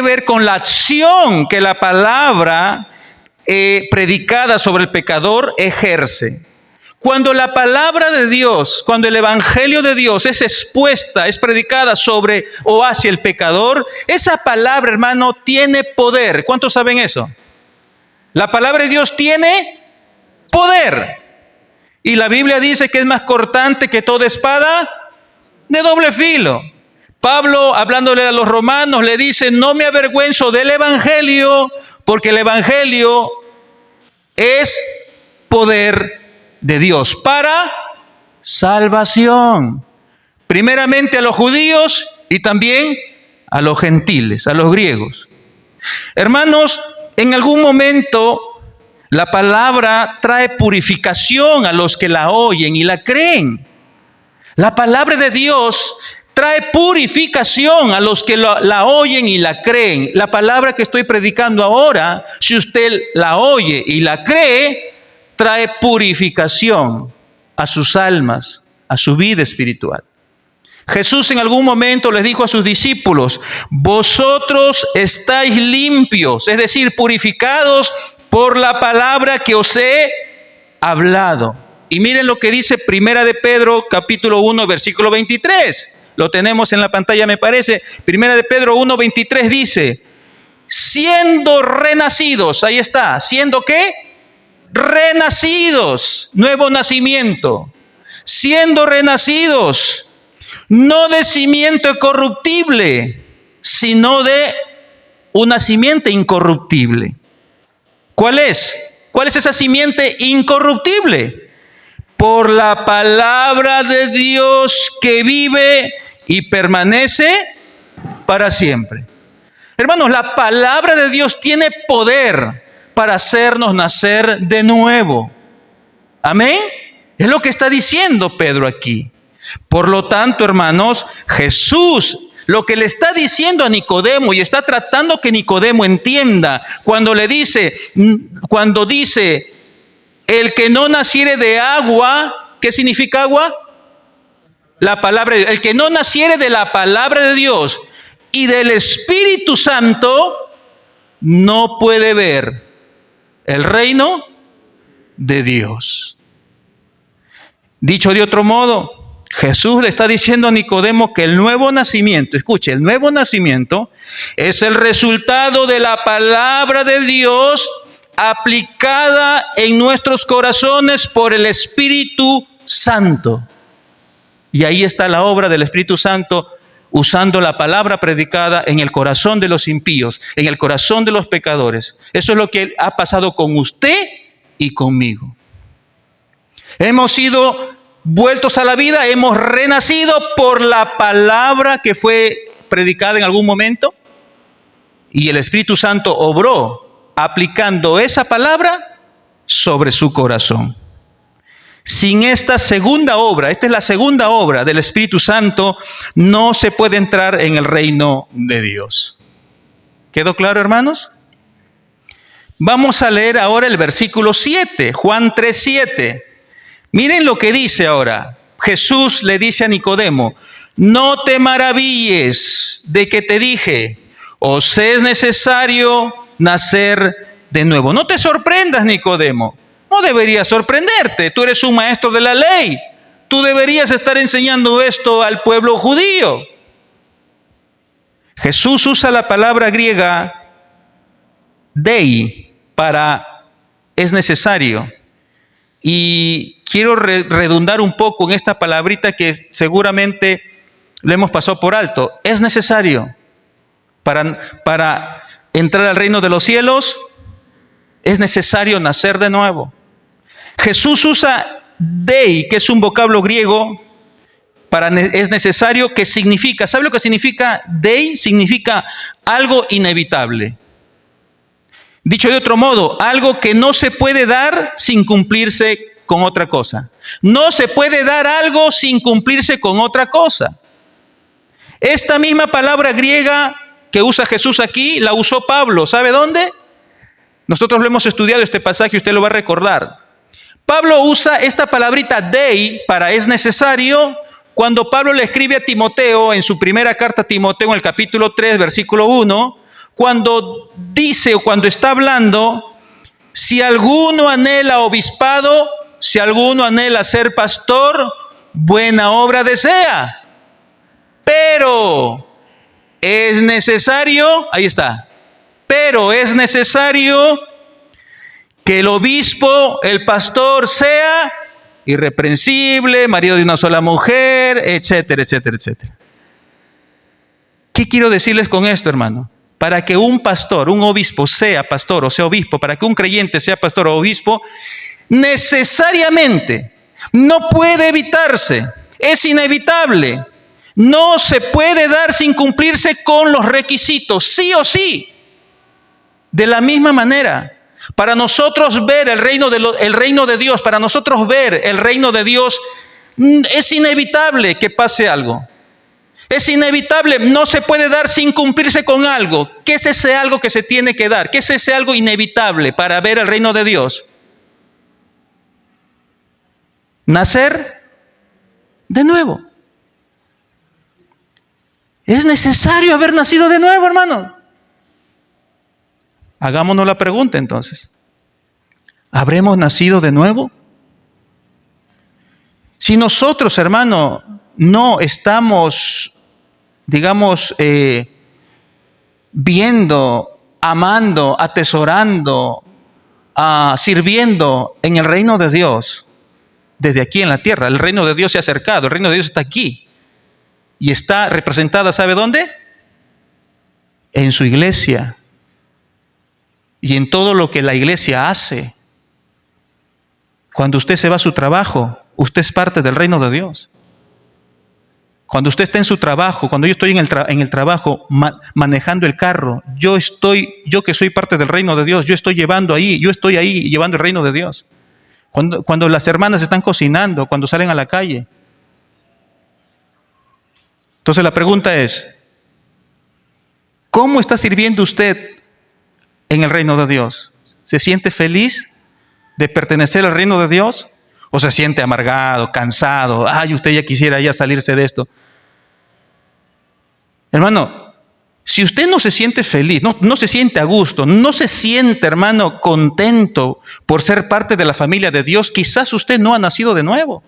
ver con la acción que la palabra predicada sobre el pecador ejerce. Cuando la palabra de Dios, cuando el evangelio de Dios es expuesta, es predicada sobre o hacia el pecador, esa palabra, hermano, tiene poder. ¿Cuántos saben eso? La palabra de Dios tiene poder. Y la Biblia dice que es más cortante que toda espada de doble filo. Pablo, hablándole a los romanos, le dice: no me avergüenzo del evangelio, porque el evangelio es poder de Dios para salvación, primeramente a los judíos y también a los gentiles, a los griegos. Hermanos, en algún momento la palabra trae purificación a los que la oyen y la creen. La palabra de Dios trae purificación a los que la oyen y la creen. La palabra que estoy predicando ahora, si usted la oye y la cree, trae purificación a sus almas, a su vida espiritual. Jesús en algún momento les dijo a sus discípulos: vosotros estáis limpios, es decir, purificados por la palabra que os he hablado. Y miren lo que dice Primera de Pedro, capítulo 1, versículo 23. Lo tenemos en la pantalla, me parece. Primera de Pedro 1, 23 dice: siendo renacidos, ahí está, ¿siendo qué? Renacidos, nuevo nacimiento. Siendo renacidos, no de simiente corruptible, sino de una simiente incorruptible. ¿Cuál es? ¿Cuál es esa simiente incorruptible? Por la palabra de Dios que vive y permanece para siempre. Hermanos, la palabra de Dios tiene poder para hacernos nacer de nuevo. Amén. Es lo que está diciendo Pedro aquí. Por lo tanto, hermanos, Jesús lo que le está diciendo a Nicodemo, y está tratando que Nicodemo entienda, cuando dice, el que no naciere de agua, ¿qué significa agua? La palabra de Dios. El que no naciere de la palabra de Dios y del Espíritu Santo, no puede ver el reino de Dios. Dicho de otro modo, Jesús le está diciendo a Nicodemo que el nuevo nacimiento, escuche, el nuevo nacimiento es el resultado de la palabra de Dios aplicada en nuestros corazones por el Espíritu Santo. Y ahí está la obra del Espíritu Santo, usando la palabra predicada en el corazón de los impíos, en el corazón de los pecadores. Eso es lo que ha pasado con usted y conmigo. Hemos sido vueltos a la vida, hemos renacido por la palabra que fue predicada en algún momento, y el Espíritu Santo obró aplicando esa palabra sobre su corazón. Sin esta segunda obra, esta es la segunda obra del Espíritu Santo, no se puede entrar en el reino de Dios. ¿Quedó claro, hermanos? Vamos a leer ahora el versículo 7, Juan 3:7. Miren lo que dice ahora. Jesús le dice a Nicodemo: no te maravilles de que te dije, os es necesario nacer de nuevo. No te sorprendas, Nicodemo. No deberías sorprenderte. Tú eres un maestro de la ley. Tú deberías estar enseñando esto al pueblo judío. Jesús usa la palabra griega dei para es necesario. Y quiero redundar un poco en esta palabrita que seguramente le hemos pasado por alto. Es necesario para entrar al reino de los cielos. Es necesario nacer de nuevo. Jesús usa dei, que es un vocablo griego, para es necesario, que significa, ¿sabe lo que significa dei? Significa algo inevitable. Dicho de otro modo, algo que no se puede dar sin cumplirse con otra cosa. No se puede dar algo sin cumplirse con otra cosa. Esta misma palabra griega que usa Jesús aquí, la usó Pablo. ¿Sabe dónde? Nosotros lo hemos estudiado este pasaje, usted lo va a recordar. Pablo usa esta palabrita dei para es necesario cuando Pablo le escribe a Timoteo en su primera carta a Timoteo en el capítulo 3, versículo 1, cuando dice o cuando está hablando, si alguno anhela obispado, si alguno anhela ser pastor, buena obra desea. Pero es necesario, ahí está, pero es necesario que el obispo, el pastor, sea irreprensible, marido de una sola mujer, etcétera, etcétera, etcétera. ¿Qué quiero decirles con esto, hermano? Para que un pastor, un obispo sea pastor o sea obispo, para que un creyente sea pastor o obispo, necesariamente no puede evitarse, es inevitable, no se puede dar sin cumplirse con los requisitos, sí o sí. De la misma manera, para nosotros ver el reino de Dios, para nosotros ver el reino de Dios, es inevitable que pase algo. Es inevitable, no se puede dar sin cumplirse con algo. ¿Qué es ese algo que se tiene que dar? ¿Qué es ese algo inevitable para ver el reino de Dios? Nacer de nuevo. Es necesario haber nacido de nuevo, hermano. Hagámonos la pregunta entonces. ¿Habremos nacido de nuevo? Si nosotros, hermano, no estamos, digamos, viendo, amando, atesorando, sirviendo en el reino de Dios, desde aquí en la tierra, el reino de Dios se ha acercado, el reino de Dios está aquí y está representada, ¿sabe dónde? En su iglesia y en todo lo que la iglesia hace. Cuando usted se va a su trabajo, usted es parte del reino de Dios. Cuando usted está en su trabajo, cuando yo estoy en el trabajo manejando el carro, yo que soy parte del reino de Dios, yo estoy ahí llevando el reino de Dios. Cuando las hermanas están cocinando, cuando salen a la calle. Entonces la pregunta es, ¿cómo está sirviendo usted en el reino de Dios? ¿Se siente feliz de pertenecer al reino de Dios? ¿O se siente amargado, cansado? Ay, usted ya quisiera ya salirse de esto. Hermano, si usted no se siente feliz, no se siente a gusto, no se siente, hermano, contento por ser parte de la familia de Dios, quizás usted no ha nacido de nuevo.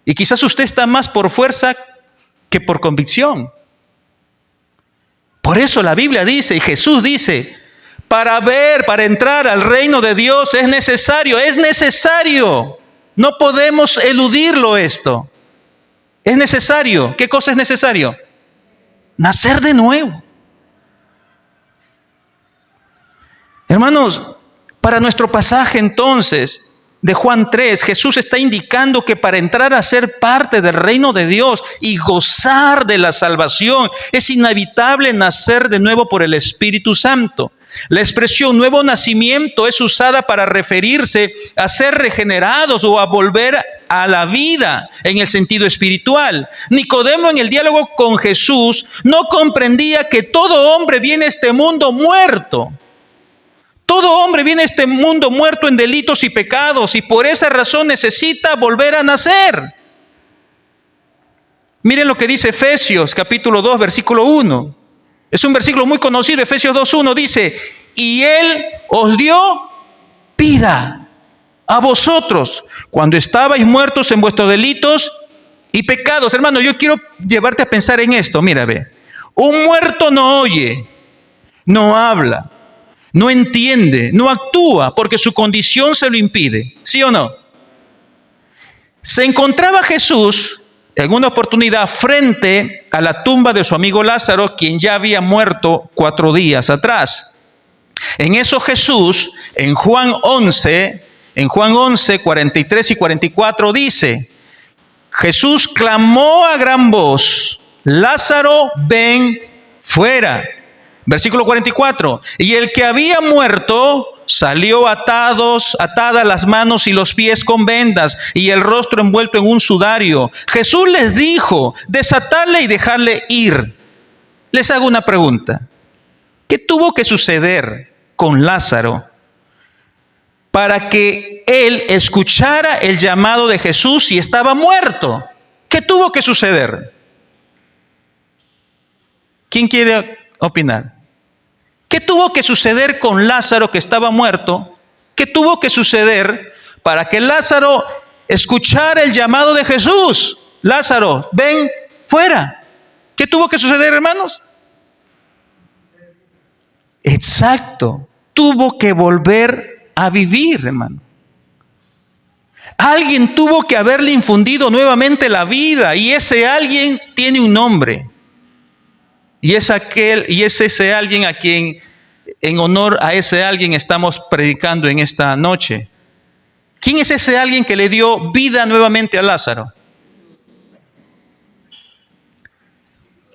Y quizás usted está más por fuerza que por convicción. Por eso la Biblia dice, y Jesús dice, para entrar al reino de Dios es necesario. No podemos eludirlo esto. Es necesario. ¿Qué cosa es necesario? Nacer de nuevo. Hermanos, para nuestro pasaje entonces de Juan 3, Jesús está indicando que para entrar a ser parte del reino de Dios y gozar de la salvación, es inevitable nacer de nuevo por el Espíritu Santo. La expresión nuevo nacimiento es usada para referirse a ser regenerados o a volver a la vida en el sentido espiritual. Nicodemo, en el diálogo con Jesús, no comprendía que todo hombre viene a este mundo muerto. Todo hombre viene a este mundo muerto en delitos y pecados y por esa razón necesita volver a nacer. Miren lo que dice Efesios capítulo 2, versículo 1. Es un versículo muy conocido, Efesios 2:1 dice, y Él os dio vida a vosotros cuando estabais muertos en vuestros delitos y pecados. Hermano, yo quiero llevarte a pensar en esto. Mira, ve, un muerto no oye, no habla, no entiende, no actúa porque su condición se lo impide. ¿Sí o no? Se encontraba Jesús en una oportunidad frente a la tumba de su amigo Lázaro, quien ya había muerto 4 días atrás. En eso Jesús, en Juan 11, 43 y 44 dice, Jesús clamó a gran voz, Lázaro, ven fuera. Versículo 44, y el que había muerto salió atadas las manos y los pies con vendas y el rostro envuelto en un sudario. Jesús les dijo, desatadle y dejarle ir. Les hago una pregunta. ¿Qué tuvo que suceder con Lázaro para que él escuchara el llamado de Jesús y estaba muerto. ¿Qué tuvo que suceder? ¿Quién quiere opinar? ¿Qué tuvo que suceder con Lázaro que estaba muerto? ¿Qué tuvo que suceder para que Lázaro escuchara el llamado de Jesús? Lázaro, ven fuera. ¿Qué tuvo que suceder, hermanos? Exacto. Tuvo que volver a vivir, hermano. Alguien tuvo que haberle infundido nuevamente la vida, y ese alguien tiene un nombre. Y es ese alguien a quien, en honor a ese alguien, estamos predicando en esta noche. ¿Quién es ese alguien que le dio vida nuevamente a Lázaro?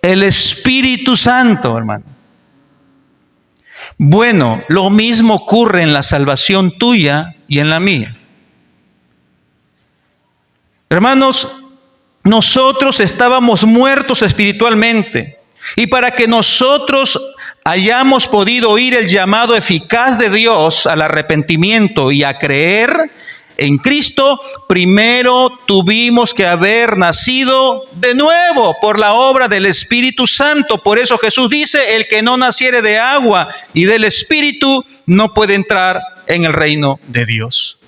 El Espíritu Santo, hermano. Bueno, lo mismo ocurre en la salvación tuya y en la mía. Hermanos, nosotros estábamos muertos espiritualmente. Y para que nosotros hayamos podido oír el llamado eficaz de Dios al arrepentimiento y a creer en Cristo, primero tuvimos que haber nacido de nuevo por la obra del Espíritu Santo. Por eso Jesús dice, el que no naciere de agua y del Espíritu no puede entrar en el reino de Dios.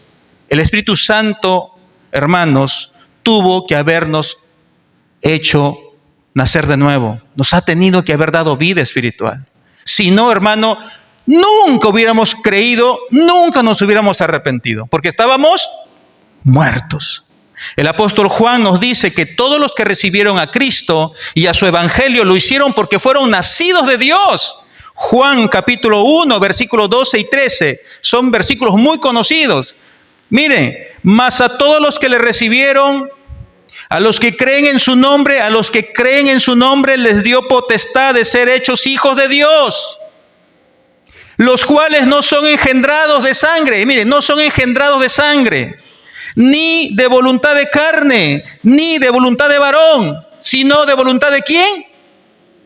El Espíritu Santo, hermanos, tuvo que habernos hecho nacer de nuevo. Nos ha tenido que haber dado vida espiritual. Si no, hermano, nunca hubiéramos creído, nunca nos hubiéramos arrepentido, porque estábamos muertos. El apóstol Juan nos dice que todos los que recibieron a Cristo y a su evangelio lo hicieron porque fueron nacidos de Dios. Juan capítulo 1, versículos 12 y 13, son versículos muy conocidos. Miren, mas a todos los que le recibieron, a los que creen en su nombre, les dio potestad de ser hechos hijos de Dios, los cuales no son engendrados de sangre. Miren, no son engendrados de sangre, ni de voluntad de carne, ni de voluntad de varón, sino de voluntad de ¿quién?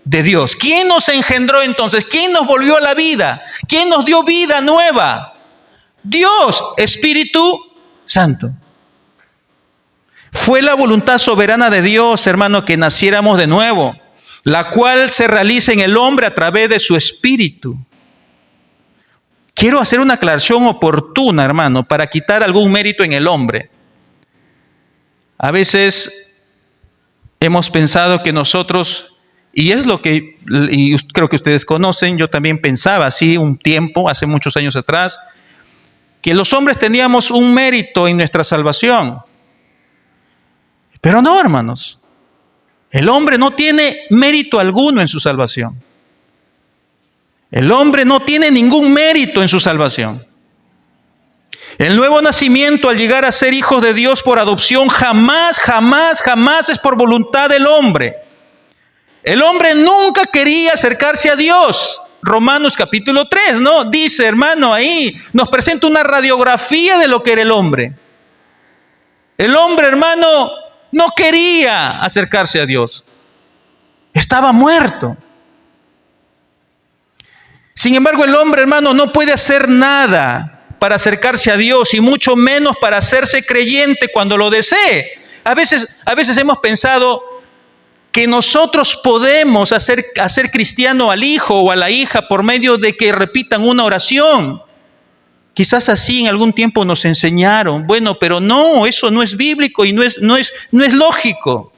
De Dios. ¿Quién nos engendró entonces? ¿Quién nos volvió a la vida? ¿Quién nos dio vida nueva? Dios, Espíritu Santo. Fue la voluntad soberana de Dios, hermano, que naciéramos de nuevo, la cual se realiza en el hombre a través de su espíritu. Quiero hacer una aclaración oportuna, hermano, para quitar algún mérito en el hombre. A veces hemos pensado que nosotros, y creo que ustedes conocen, yo también pensaba así un tiempo, hace muchos años atrás, que los hombres teníamos un mérito en nuestra salvación. Pero no, hermanos. El hombre no tiene mérito alguno en su salvación. El hombre no tiene ningún mérito en su salvación. El nuevo nacimiento, al llegar a ser hijos de Dios por adopción, jamás es por voluntad del hombre. El hombre nunca quería acercarse a Dios. Romanos capítulo 3, ¿no? Dice, hermano, ahí nos presenta una radiografía de lo que era el hombre. El hombre, hermano, no quería acercarse a Dios. Estaba muerto. Sin embargo, el hombre, hermano, no puede hacer nada para acercarse a Dios, y mucho menos para hacerse creyente cuando lo desee. A veces hemos pensado que nosotros podemos hacer cristiano al hijo o a la hija por medio de que repitan una oración. Quizás así en algún tiempo nos enseñaron. Bueno, pero no, eso no es bíblico y no es lógico.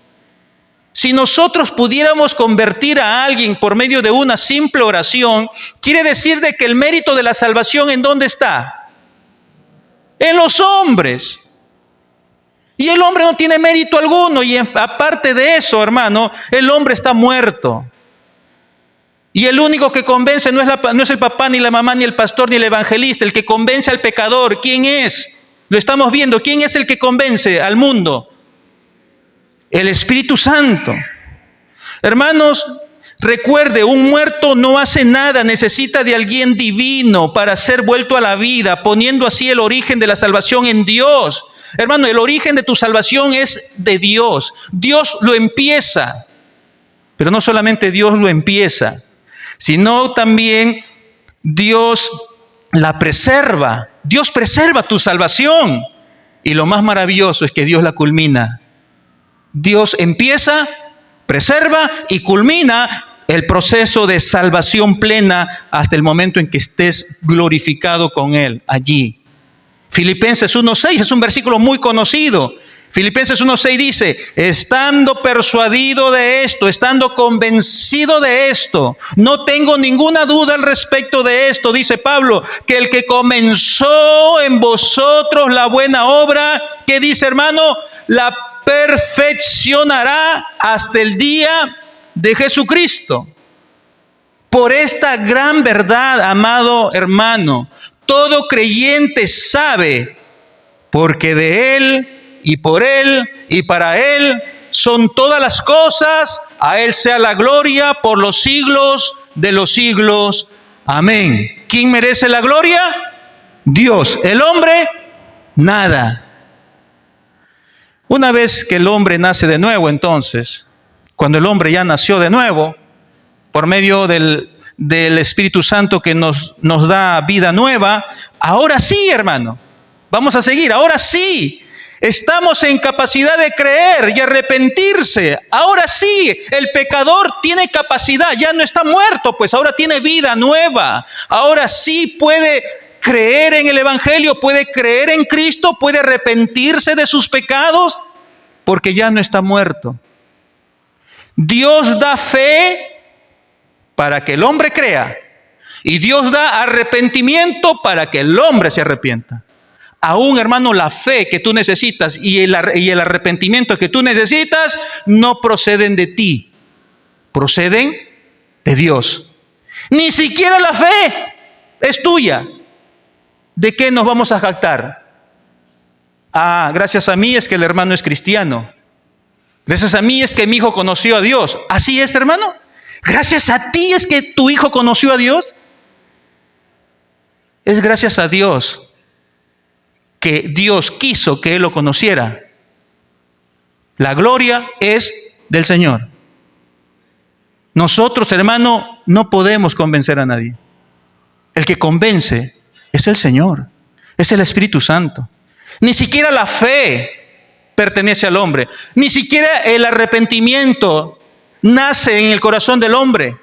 Si nosotros pudiéramos convertir a alguien por medio de una simple oración, quiere decir de que el mérito de la salvación, ¿en dónde está? En los hombres. Y el hombre no tiene mérito alguno, y aparte de eso, hermano, el hombre está muerto. Y el único que convence no es el papá, ni la mamá, ni el pastor, ni el evangelista. El que convence al pecador, ¿quién es? Lo estamos viendo. ¿Quién es el que convence al mundo? El Espíritu Santo. Hermanos, recuerde, un muerto no hace nada, necesita de alguien divino para ser vuelto a la vida, poniendo así el origen de la salvación en Dios. Hermano, el origen de tu salvación es de Dios. Dios lo empieza. Pero no solamente Dios lo empieza, sino también Dios la preserva. Dios preserva tu salvación. Y lo más maravilloso es que Dios la culmina. Dios empieza, preserva y culmina el proceso de salvación plena hasta el momento en que estés glorificado con Él allí. Filipenses 1:6 es un versículo muy conocido. Filipenses 1:6 dice, estando persuadido de esto, estando convencido de esto, no tengo ninguna duda al respecto de esto, dice Pablo, que el que comenzó en vosotros la buena obra, ¿qué dice, hermano? La perfeccionará hasta el día de Jesucristo. Por esta gran verdad, amado hermano, todo creyente sabe, porque de Él y por Él y para Él son todas las cosas, a Él sea la gloria por los siglos de los siglos. Amén. ¿Quién merece la gloria? Dios. El hombre, nada. Una vez que el hombre nace de nuevo, entonces, cuando el hombre ya nació de nuevo, por medio del Espíritu Santo que nos da vida nueva, ahora sí, hermano, vamos a seguir, ahora sí, estamos en capacidad de creer y arrepentirse. Ahora sí, el pecador tiene capacidad, ya no está muerto, pues ahora tiene vida nueva. Ahora sí puede creer en el Evangelio, puede creer en Cristo, puede arrepentirse de sus pecados, porque ya no está muerto. Dios da fe para que el hombre crea, y Dios da arrepentimiento para que el hombre se arrepienta. Aún, hermano, la fe que tú necesitas y el arrepentimiento que tú necesitas no proceden de ti, proceden de Dios. Ni siquiera la fe es tuya. ¿De qué nos vamos a jactar? Ah, gracias a mí es que el hermano es cristiano. Gracias a mí es que mi hijo conoció a Dios. ¿Así es, hermano? Gracias a ti es que tu hijo conoció a Dios. Es gracias a Dios que Dios quiso que él lo conociera. La gloria es del Señor. Nosotros, hermano, no podemos convencer a nadie. El que convence es el Señor, es el Espíritu Santo. Ni siquiera la fe pertenece al hombre, ni siquiera el arrepentimiento nace en el corazón del hombre.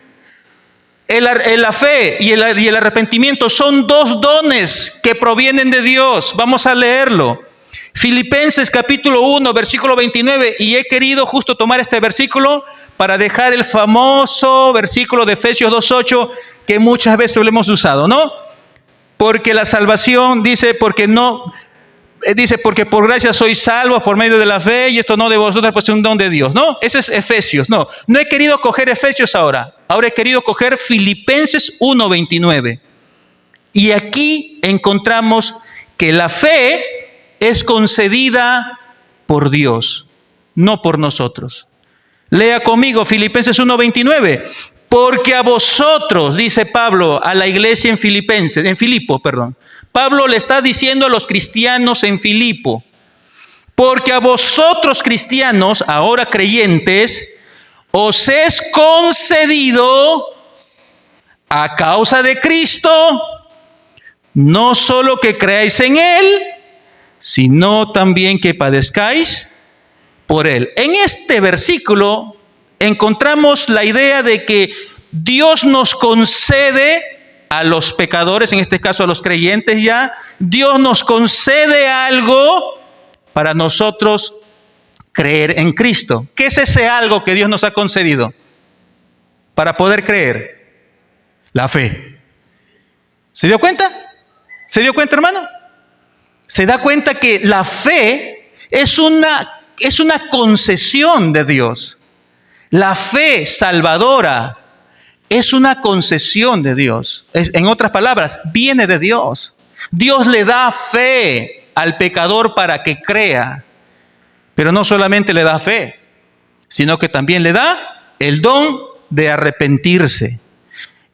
La fe y el arrepentimiento son dos dones que provienen de Dios. Vamos a leerlo. Filipenses capítulo 1, versículo 29. Y he querido justo tomar este versículo para dejar el famoso versículo de Efesios 2:8 que muchas veces lo hemos usado, ¿no? Porque la salvación, dice porque por gracia sois salvos por medio de la fe, y esto no de vosotros, pues es un don de Dios, ¿no? Ese es Efesios. No he querido coger Efesios ahora he querido coger Filipenses 1:29. Y aquí encontramos que la fe es concedida por Dios, no por nosotros. Lea conmigo Filipenses 1:29. Porque a vosotros, dice Pablo a la iglesia en Filipo. Pablo le está diciendo a los cristianos en Filipo, porque a vosotros cristianos, ahora creyentes, os es concedido a causa de Cristo, no solo que creáis en Él, sino también que padezcáis por Él. En este versículo encontramos la idea de que Dios nos concede a los pecadores, en este caso a los creyentes ya, Dios nos concede algo para nosotros creer en Cristo. ¿Qué es ese algo que Dios nos ha concedido para poder creer? La fe. ¿Se dio cuenta? ¿Se dio cuenta, hermano? Se da cuenta que la fe es una concesión de Dios. La fe salvadora es una concesión de Dios. En otras palabras, viene de Dios. Dios le da fe al pecador para que crea. Pero no solamente le da fe, sino que también le da el don de arrepentirse.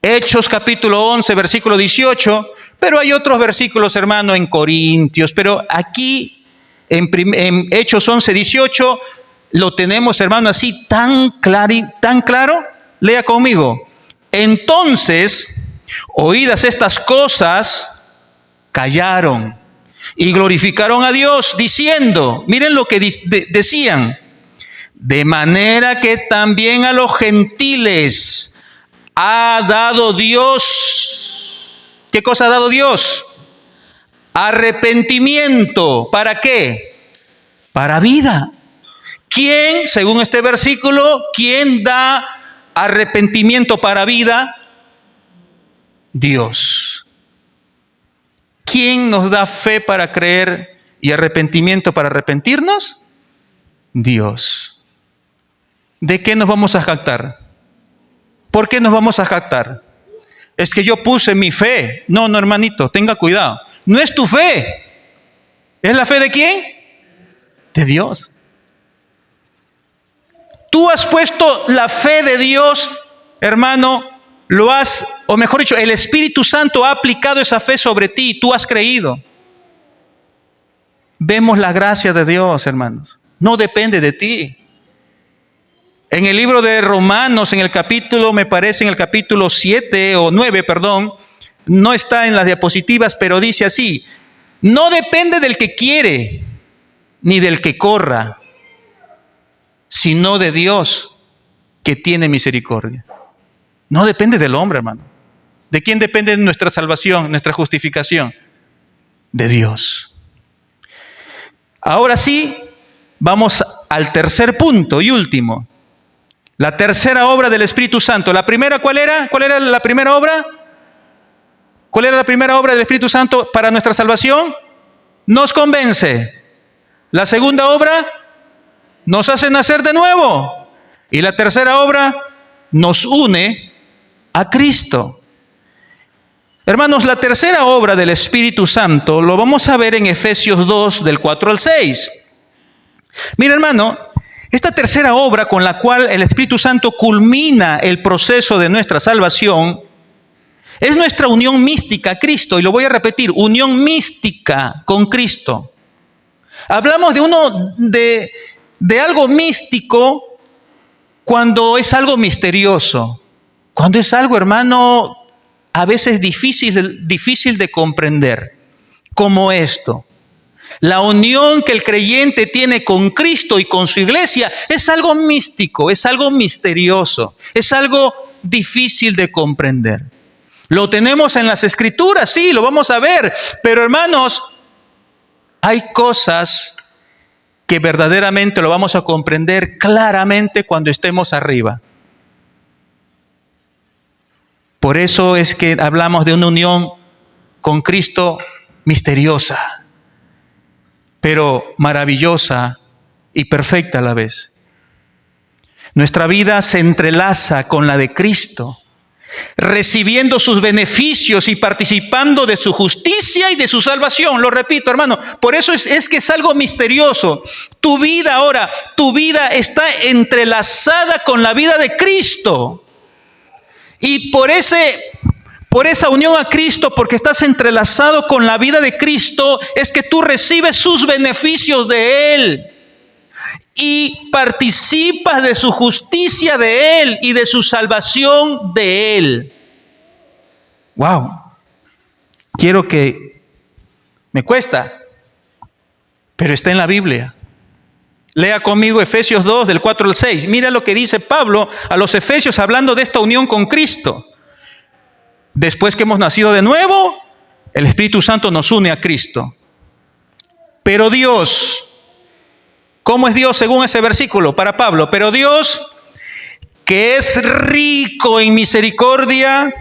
Hechos capítulo 11, versículo 18. Pero hay otros versículos, hermano, en Corintios. Pero aquí, en Hechos 11, 18, lo tenemos, hermano, así tan claro. Lea conmigo. Entonces, oídas estas cosas, callaron y glorificaron a Dios diciendo, miren lo que decían, de manera que también a los gentiles ha dado Dios. ¿Qué cosa ha dado Dios? Arrepentimiento. ¿Para qué? Para vida. ¿Quién, según este versículo, quién da arrepentimiento para vida? Dios. ¿Quién nos da fe para creer y arrepentimiento para arrepentirnos? Dios. ¿De qué nos vamos a jactar? ¿Por qué nos vamos a jactar? Es que yo puse mi fe. No, hermanito, tenga cuidado. No es tu fe. ¿Es la fe de quién? De Dios. Tú has puesto la fe de Dios, hermano, o mejor dicho, el Espíritu Santo ha aplicado esa fe sobre ti, tú has creído. Vemos la gracia de Dios, hermanos. No depende de ti. En el libro de Romanos, en el capítulo 7 o 9, no está en las diapositivas, pero dice así, no depende del que quiere, ni del que corra, sino de Dios que tiene misericordia. No depende del hombre, hermano. ¿De quién depende nuestra salvación, nuestra justificación? De Dios. Ahora sí, vamos al tercer punto y último. La tercera obra del Espíritu Santo. ¿La primera cuál era? ¿Cuál era la primera obra? ¿Cuál era la primera obra del Espíritu Santo para nuestra salvación? Nos convence. La segunda obra nos hace nacer de nuevo. Y la tercera obra nos une a Cristo. Hermanos, la tercera obra del Espíritu Santo lo vamos a ver en Efesios 2, del 4 al 6. Mira, hermano, esta tercera obra con la cual el Espíritu Santo culmina el proceso de nuestra salvación es nuestra unión mística a Cristo. Y lo voy a repetir, unión mística con Cristo. Hablamos de algo místico cuando es algo misterioso. Cuando es algo, hermano, a veces difícil de comprender, como esto. La unión que el creyente tiene con Cristo y con su iglesia es algo místico, es algo misterioso, es algo difícil de comprender. Lo tenemos en las Escrituras, sí, lo vamos a ver, pero hermanos, hay cosas que verdaderamente lo vamos a comprender claramente cuando estemos arriba. Por eso es que hablamos de una unión con Cristo misteriosa, pero maravillosa y perfecta a la vez. Nuestra vida se entrelaza con la de Cristo, recibiendo sus beneficios y participando de su justicia y de su salvación. Lo repito, hermano, por eso es que es algo misterioso. Tu vida está entrelazada con la vida de Cristo. Y por esa unión a Cristo, porque estás entrelazado con la vida de Cristo, es que tú recibes sus beneficios de Él y participas de su justicia de Él y de su salvación de Él. ¡Wow! Me cuesta, pero está en la Biblia. Lea conmigo Efesios 2, del 4 al 6. Mira lo que dice Pablo a los efesios hablando de esta unión con Cristo. Después que hemos nacido de nuevo, el Espíritu Santo nos une a Cristo. Pero Dios, ¿cómo es Dios según ese versículo para Pablo? Pero Dios, que es rico en misericordia,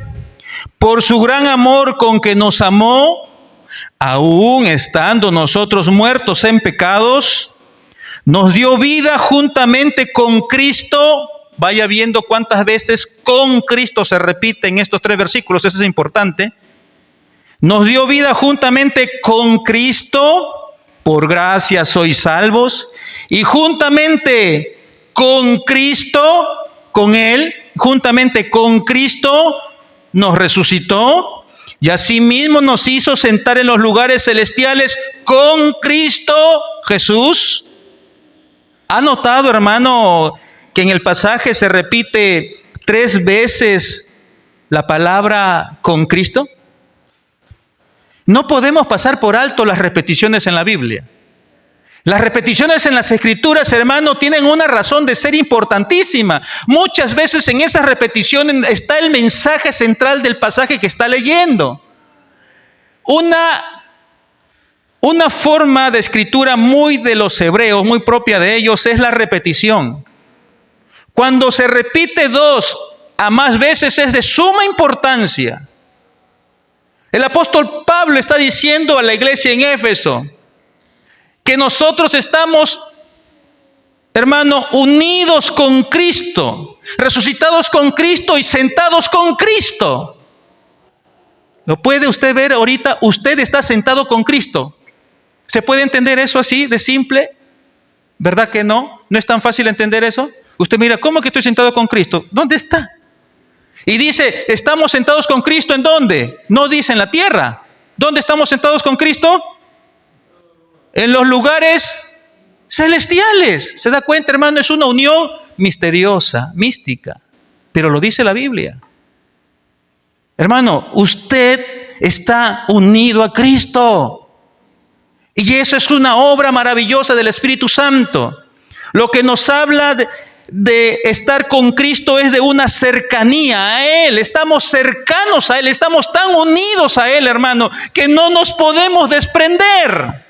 por su gran amor con que nos amó, aun estando nosotros muertos en pecados, nos dio vida juntamente con Cristo. Vaya viendo cuántas veces con Cristo se repite en estos 3 versículos, eso es importante. Nos dio vida juntamente con Cristo, por gracia sois salvos, y juntamente con Cristo, con Él, juntamente con Cristo nos resucitó, y asimismo nos hizo sentar en los lugares celestiales con Cristo Jesús. ¿Ha notado, hermano, que en el pasaje se repite 3 veces la palabra con Cristo? No podemos pasar por alto las repeticiones en la Biblia. Las repeticiones en las Escrituras, hermano, tienen una razón de ser importantísima. Muchas veces en esas repeticiones está el mensaje central del pasaje que está leyendo. Una forma de escritura muy de los hebreos, muy propia de ellos, es la repetición. Cuando se repite 2 a más veces es de suma importancia. El apóstol Pablo está diciendo a la iglesia en Éfeso que nosotros estamos, hermano, unidos con Cristo, resucitados con Cristo y sentados con Cristo. ¿Lo puede usted ver ahorita? Usted está sentado con Cristo. ¿Se puede entender eso así de simple? ¿Verdad que no? ¿No es tan fácil entender eso? Usted mira, ¿cómo que estoy sentado con Cristo? ¿Dónde está? Y dice, ¿estamos sentados con Cristo en dónde? No dice en la tierra. ¿Dónde estamos sentados con Cristo? En los lugares celestiales. ¿Se da cuenta, hermano? Es una unión misteriosa, mística. Pero lo dice la Biblia. Hermano, usted está unido a Cristo. Y eso es una obra maravillosa del Espíritu Santo. Lo que nos habla de estar con Cristo es de una cercanía a Él. Estamos cercanos a Él, estamos tan unidos a Él, hermano, que no nos podemos desprender.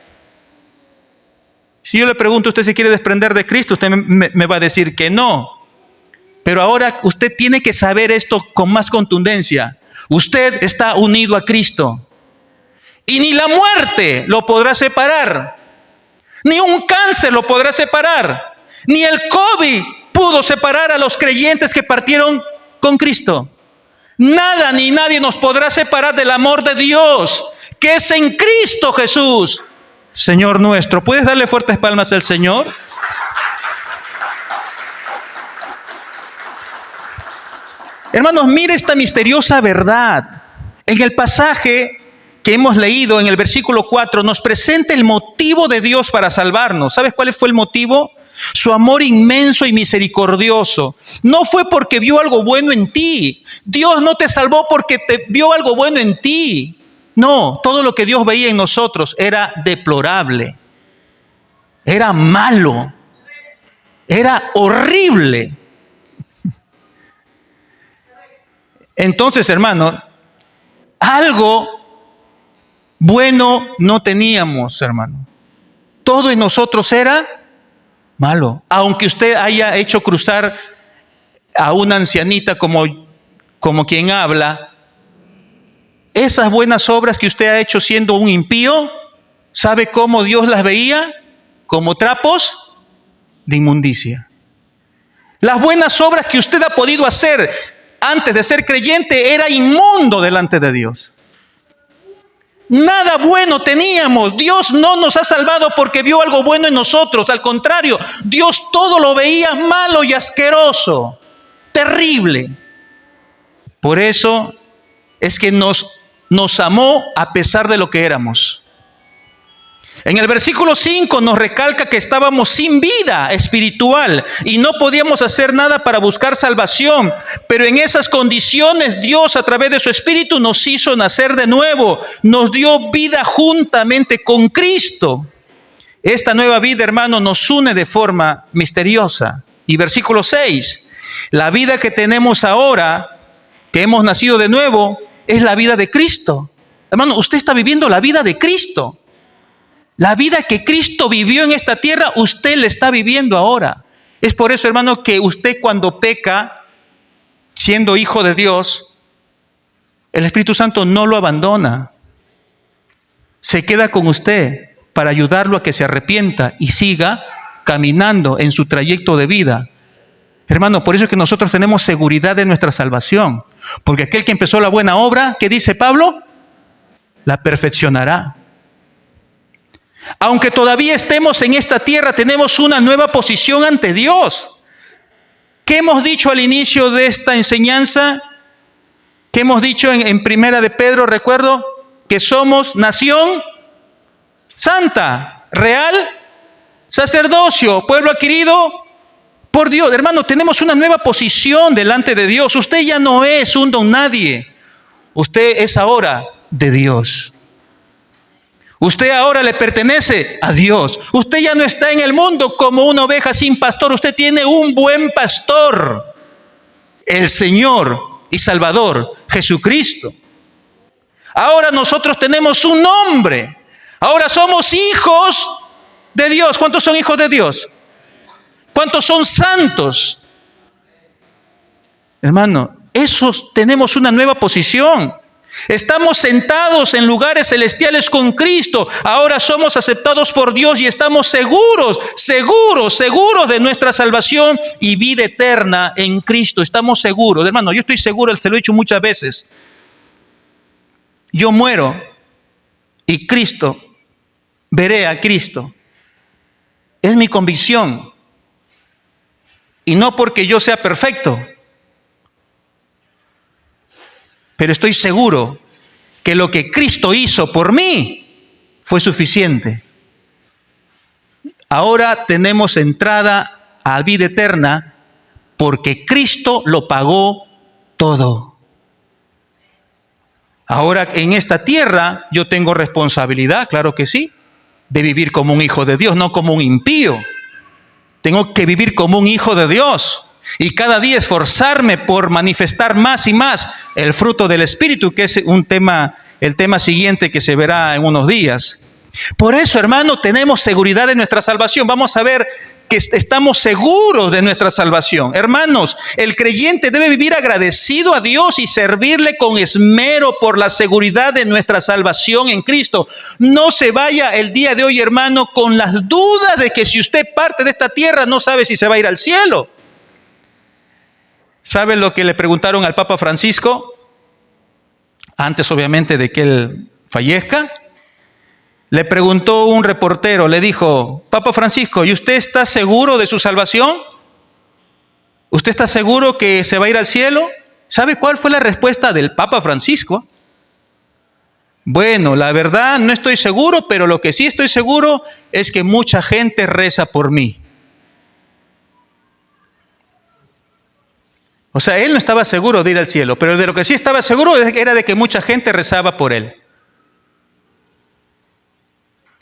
Si yo le pregunto, ¿usted se quiere desprender de Cristo? Usted me va a decir que no. Pero ahora usted tiene que saber esto con más contundencia. Usted está unido a Cristo. Y ni la muerte lo podrá separar. Ni un cáncer lo podrá separar. Ni el COVID pudo separar a los creyentes que partieron con Cristo. Nada ni nadie nos podrá separar del amor de Dios, que es en Cristo Jesús, Señor nuestro. ¿Puedes darle fuertes palmas al Señor? Hermanos, mire esta misteriosa verdad. En el pasaje que hemos leído, en el versículo 4, nos presenta el motivo de Dios para salvarnos. ¿Sabes cuál fue el motivo? Su amor inmenso y misericordioso. No fue porque vio algo bueno en ti. Dios no te salvó porque te vio algo bueno en ti. No, todo lo que Dios veía en nosotros era deplorable. Era malo. Era horrible. Entonces, hermano, algo bueno no teníamos, hermano. Todo en nosotros era malo. Aunque usted haya hecho cruzar a una ancianita como quien habla, esas buenas obras que usted ha hecho siendo un impío, ¿sabe cómo Dios las veía? Como trapos de inmundicia. Las buenas obras que usted ha podido hacer antes de ser creyente era inmundo delante de Dios. Nada bueno teníamos. Dios no nos ha salvado porque vio algo bueno en nosotros. Al contrario, Dios todo lo veía malo y asqueroso, terrible. Por eso es que nos amó a pesar de lo que éramos. En el versículo 5 nos recalca que estábamos sin vida espiritual y no podíamos hacer nada para buscar salvación. Pero en esas condiciones Dios, a través de su Espíritu, nos hizo nacer de nuevo. Nos dio vida juntamente con Cristo. Esta nueva vida, hermano, nos une de forma misteriosa. Y versículo 6, la vida que tenemos ahora, que hemos nacido de nuevo, es la vida de Cristo. Hermano, usted está viviendo la vida de Cristo. La vida que Cristo vivió en esta tierra, usted la está viviendo ahora. Es por eso, hermano, que usted cuando peca, siendo hijo de Dios, el Espíritu Santo no lo abandona. Se queda con usted para ayudarlo a que se arrepienta y siga caminando en su trayecto de vida. Hermano, por eso es que nosotros tenemos seguridad de nuestra salvación. Porque aquel que empezó la buena obra, ¿qué dice Pablo? La perfeccionará. Aunque todavía estemos en esta tierra, tenemos una nueva posición ante Dios. ¿Qué hemos dicho al inicio de esta enseñanza? ¿Qué hemos dicho en Primera de Pedro? Recuerdo que somos nación santa, real, sacerdocio, pueblo adquirido por Dios. Hermano, tenemos una nueva posición delante de Dios. Usted ya no es un don nadie. Usted es ahora de Dios. Usted ahora le pertenece a Dios. Usted ya no está en el mundo como una oveja sin pastor. Usted tiene un buen pastor, el Señor y Salvador, Jesucristo. Ahora nosotros tenemos un nombre. Ahora somos hijos de Dios. ¿Cuántos son hijos de Dios? ¿Cuántos son santos? Hermano, esos tenemos una nueva posición. Estamos sentados en lugares celestiales con Cristo. Ahora somos aceptados por Dios y estamos seguros de nuestra salvación y vida eterna en Cristo. Estamos seguros. Hermano, yo estoy seguro, se lo he dicho muchas veces. Yo muero y Cristo, veré a Cristo. Es mi convicción. Y no porque yo sea perfecto, pero estoy seguro que lo que Cristo hizo por mí fue suficiente. Ahora tenemos entrada a vida eterna porque Cristo lo pagó todo. Ahora en esta tierra yo tengo responsabilidad, claro que sí, de vivir como un hijo de Dios, no como un impío. Tengo que vivir como un hijo de Dios y cada día esforzarme por manifestar más y más el fruto del Espíritu, que es el tema siguiente que se verá en unos días. Por eso, hermano, tenemos seguridad de nuestra salvación. Vamos a ver que estamos seguros de nuestra salvación. Hermanos, el creyente debe vivir agradecido a Dios y servirle con esmero por la seguridad de nuestra salvación en Cristo. No se vaya el día de hoy, hermano, con las dudas de que si usted parte de esta tierra no sabe si se va a ir al cielo. ¿Sabe lo que le preguntaron al Papa Francisco? Antes, obviamente, de que él fallezca. Le preguntó un reportero, le dijo: Papa Francisco, ¿y usted está seguro de su salvación? ¿Usted está seguro que se va a ir al cielo? ¿Sabe cuál fue la respuesta del Papa Francisco? Bueno, la verdad no estoy seguro, pero lo que sí estoy seguro es que mucha gente reza por mí. O sea, él no estaba seguro de ir al cielo, pero de lo que sí estaba seguro era de que mucha gente rezaba por él.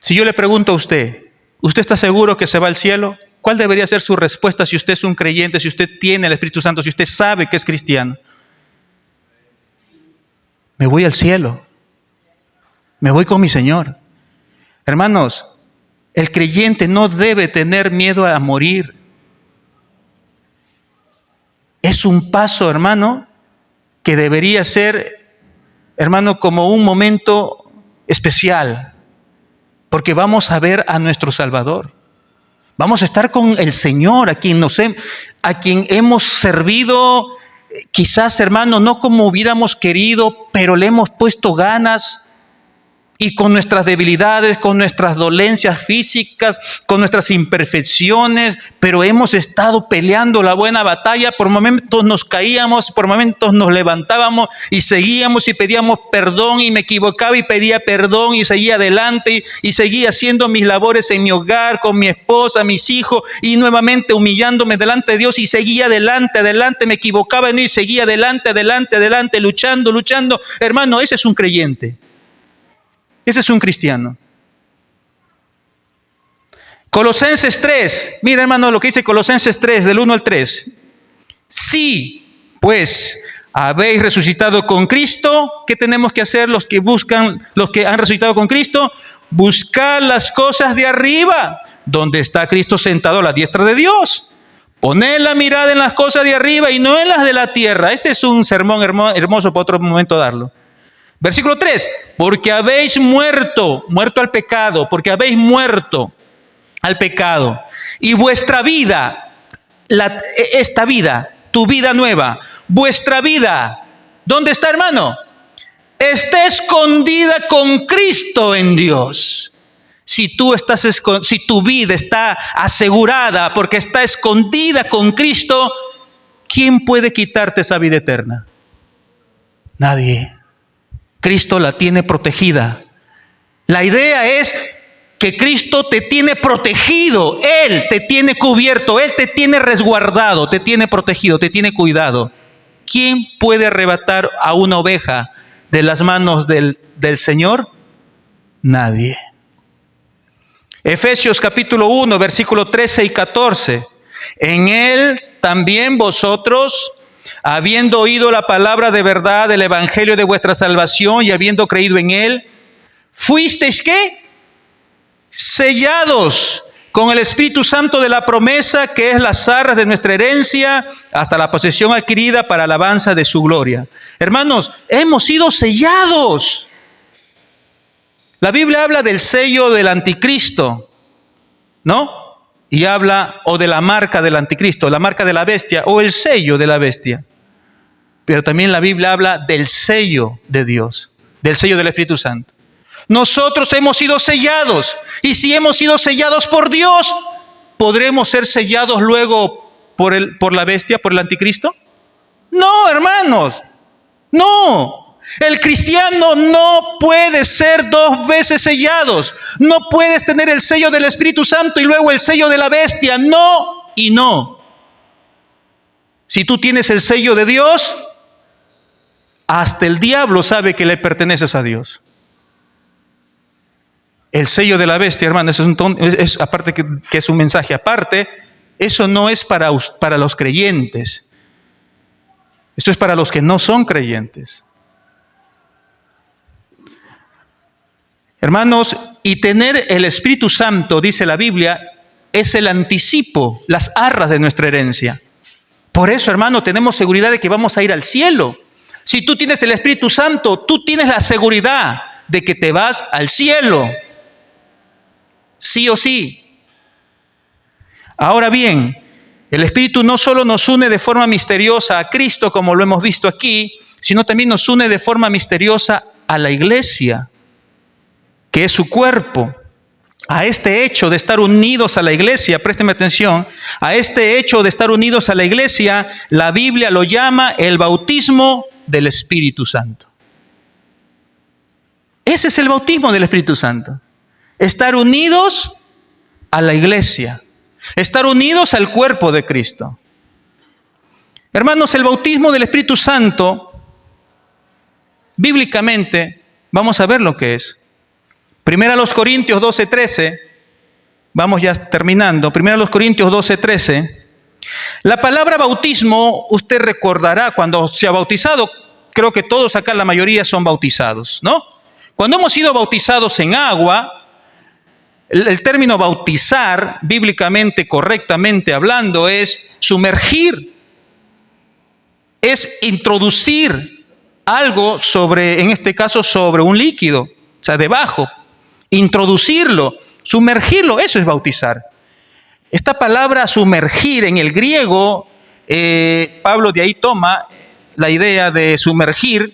Si yo le pregunto a usted, ¿usted está seguro que se va al cielo? ¿Cuál debería ser su respuesta si usted es un creyente, si usted tiene el Espíritu Santo, si usted sabe que es cristiano? Me voy al cielo. Me voy con mi Señor. Hermanos, el creyente no debe tener miedo a morir. Es un paso, hermano, que debería ser, hermano, como un momento especial. Porque vamos a ver a nuestro Salvador. Vamos a estar con el Señor, a quien hemos servido, quizás, hermano, no como hubiéramos querido, pero le hemos puesto ganas. Y con nuestras debilidades, con nuestras dolencias físicas, con nuestras imperfecciones, pero hemos estado peleando la buena batalla. Por momentos nos caíamos, por momentos nos levantábamos y seguíamos y pedíamos perdón y me equivocaba y pedía perdón y seguía adelante y seguía haciendo mis labores en mi hogar, con mi esposa, mis hijos y nuevamente humillándome delante de Dios y seguía adelante, me equivocaba y seguía adelante, luchando. Hermano, ese es un creyente. Ese es un cristiano. Colosenses 3. Mira, hermano, lo que dice Colosenses 3, del 1 al 3. Sí, pues, habéis resucitado con Cristo. ¿Qué tenemos que hacer los que han resucitado con Cristo? Buscar las cosas de arriba, donde está Cristo sentado a la diestra de Dios. Poned la mirada en las cosas de arriba y no en las de la tierra. Este es un sermón hermoso para otro momento darlo. Versículo 3, porque habéis muerto al pecado, y vuestra vida, esta vida, tu vida nueva, vuestra vida, ¿dónde está, hermano? Está escondida con Cristo en Dios. Si tu vida está asegurada porque está escondida con Cristo, ¿quién puede quitarte esa vida eterna? Nadie. Cristo la tiene protegida. La idea es que Cristo te tiene protegido. Él te tiene cubierto. Él te tiene resguardado, te tiene protegido, te tiene cuidado. ¿Quién puede arrebatar a una oveja de las manos del Señor? nadie. Efesios capítulo 1, versículo 13 y 14. En él también vosotros, habiendo oído la palabra de verdad del evangelio de vuestra salvación y habiendo creído en él, fuisteis ¿qué? Sellados con el Espíritu Santo de la promesa, que es las arras de nuestra herencia, hasta la posesión adquirida para alabanza de su gloria. Hermanos, hemos sido sellados. La Biblia habla del sello del anticristo, ¿no? Y habla o de la marca del anticristo, la marca de la bestia o el sello de la bestia. Pero también la Biblia habla del sello de Dios, del sello del Espíritu Santo. Nosotros hemos sido sellados, y si hemos sido sellados por Dios, ¿podremos ser sellados luego por la bestia, por el anticristo? No, hermanos, no. El cristiano no puede ser dos veces sellados. No puedes tener el sello del Espíritu Santo y luego el sello de la bestia. No y no. Si tú tienes el sello de Dios, hasta el diablo sabe que le perteneces a Dios. El sello de la bestia, hermano, es aparte que es un mensaje aparte, eso no es para los creyentes. Esto es para los que no son creyentes. Hermanos, y tener el Espíritu Santo, dice la Biblia, es el anticipo, las arras de nuestra herencia. Por eso, hermano, tenemos seguridad de que vamos a ir al cielo. Si tú tienes el Espíritu Santo, tú tienes la seguridad de que te vas al cielo. Sí o sí. Ahora bien, el Espíritu no solo nos une de forma misteriosa a Cristo, como lo hemos visto aquí, sino también nos une de forma misteriosa a la iglesia, que es su cuerpo. A este hecho de estar unidos a la iglesia, présteme atención, a este hecho de estar unidos a la iglesia, la Biblia lo llama el bautismo del Espíritu Santo. Ese es el bautismo del Espíritu Santo. Estar unidos a la iglesia, estar unidos al cuerpo de Cristo. Hermanos, el bautismo del Espíritu Santo, bíblicamente, vamos a ver lo que es. Primera a los Corintios 12:13, vamos ya terminando. Primera a los Corintios 12:13. La palabra bautismo, usted recordará cuando se ha bautizado, creo que todos acá, la mayoría son bautizados, ¿no? Cuando hemos sido bautizados en agua, el término bautizar, bíblicamente, correctamente hablando, es sumergir, es introducir algo sobre, en este caso, sobre un líquido, o sea, debajo, introducirlo, sumergirlo, eso es bautizar. Esta palabra sumergir en el griego, Pablo de ahí toma la idea de sumergir,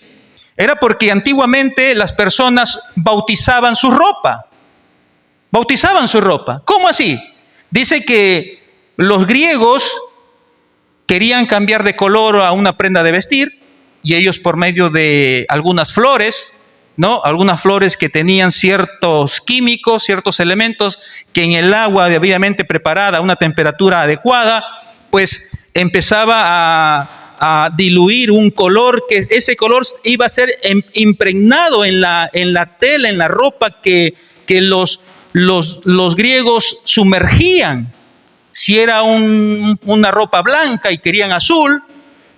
era porque antiguamente las personas bautizaban su ropa. Bautizaban su ropa. ¿Cómo así? Dice que los griegos querían cambiar de color a una prenda de vestir y ellos por medio de algunas flores, ¿no? Algunas flores que tenían ciertos químicos, ciertos elementos que en el agua debidamente preparada a una temperatura adecuada, pues empezaba a diluir un color, que ese color iba a ser impregnado en la tela, en la ropa que los griegos sumergían. Si era una ropa blanca y querían azul,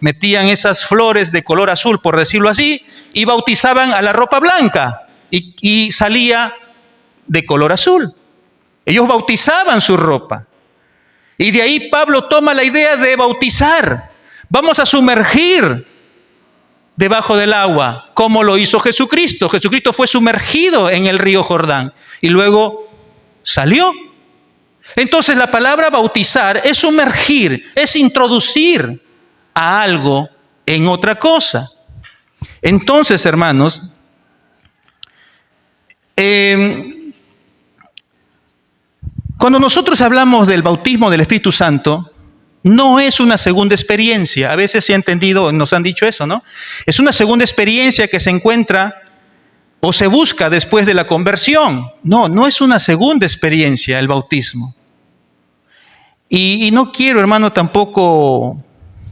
metían esas flores de color azul, por decirlo así, y bautizaban a la ropa blanca y salía de color azul. Ellos bautizaban su ropa. Y de ahí Pablo toma la idea de bautizar. Vamos a sumergir debajo del agua, como lo hizo Jesucristo. Jesucristo fue sumergido en el río Jordán y luego salió. Entonces la palabra bautizar es sumergir, es introducir a algo en otra cosa. Entonces, hermanos, cuando nosotros hablamos del bautismo del Espíritu Santo, no es una segunda experiencia. A veces se ha entendido, nos han dicho eso, ¿no? Es una segunda experiencia que se encuentra o se busca después de la conversión. No, no es una segunda experiencia el bautismo. Y no quiero, hermano, tampoco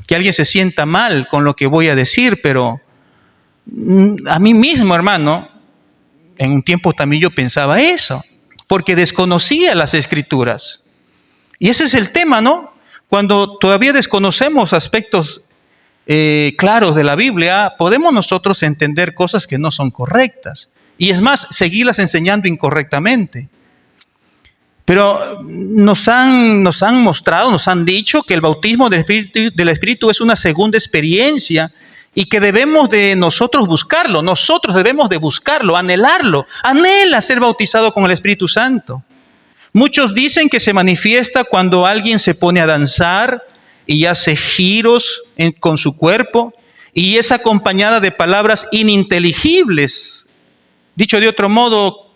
que alguien se sienta mal con lo que voy a decir, pero a mí mismo, hermano, En un tiempo también yo pensaba eso, porque desconocía las Escrituras. Y ese es el tema, ¿no? Cuando todavía desconocemos aspectos claros de la Biblia, podemos nosotros entender cosas que no son correctas. Y es más, seguirlas enseñando incorrectamente. Pero nos han mostrado, nos han dicho que el bautismo del Espíritu es una segunda experiencia y que debemos de nosotros buscarlo. Nosotros debemos de buscarlo, anhelarlo. Anhela ser bautizado con el Espíritu Santo. Muchos dicen que se manifiesta cuando alguien se pone a danzar y hace giros con su cuerpo y es acompañada de palabras ininteligibles. Dicho de otro modo,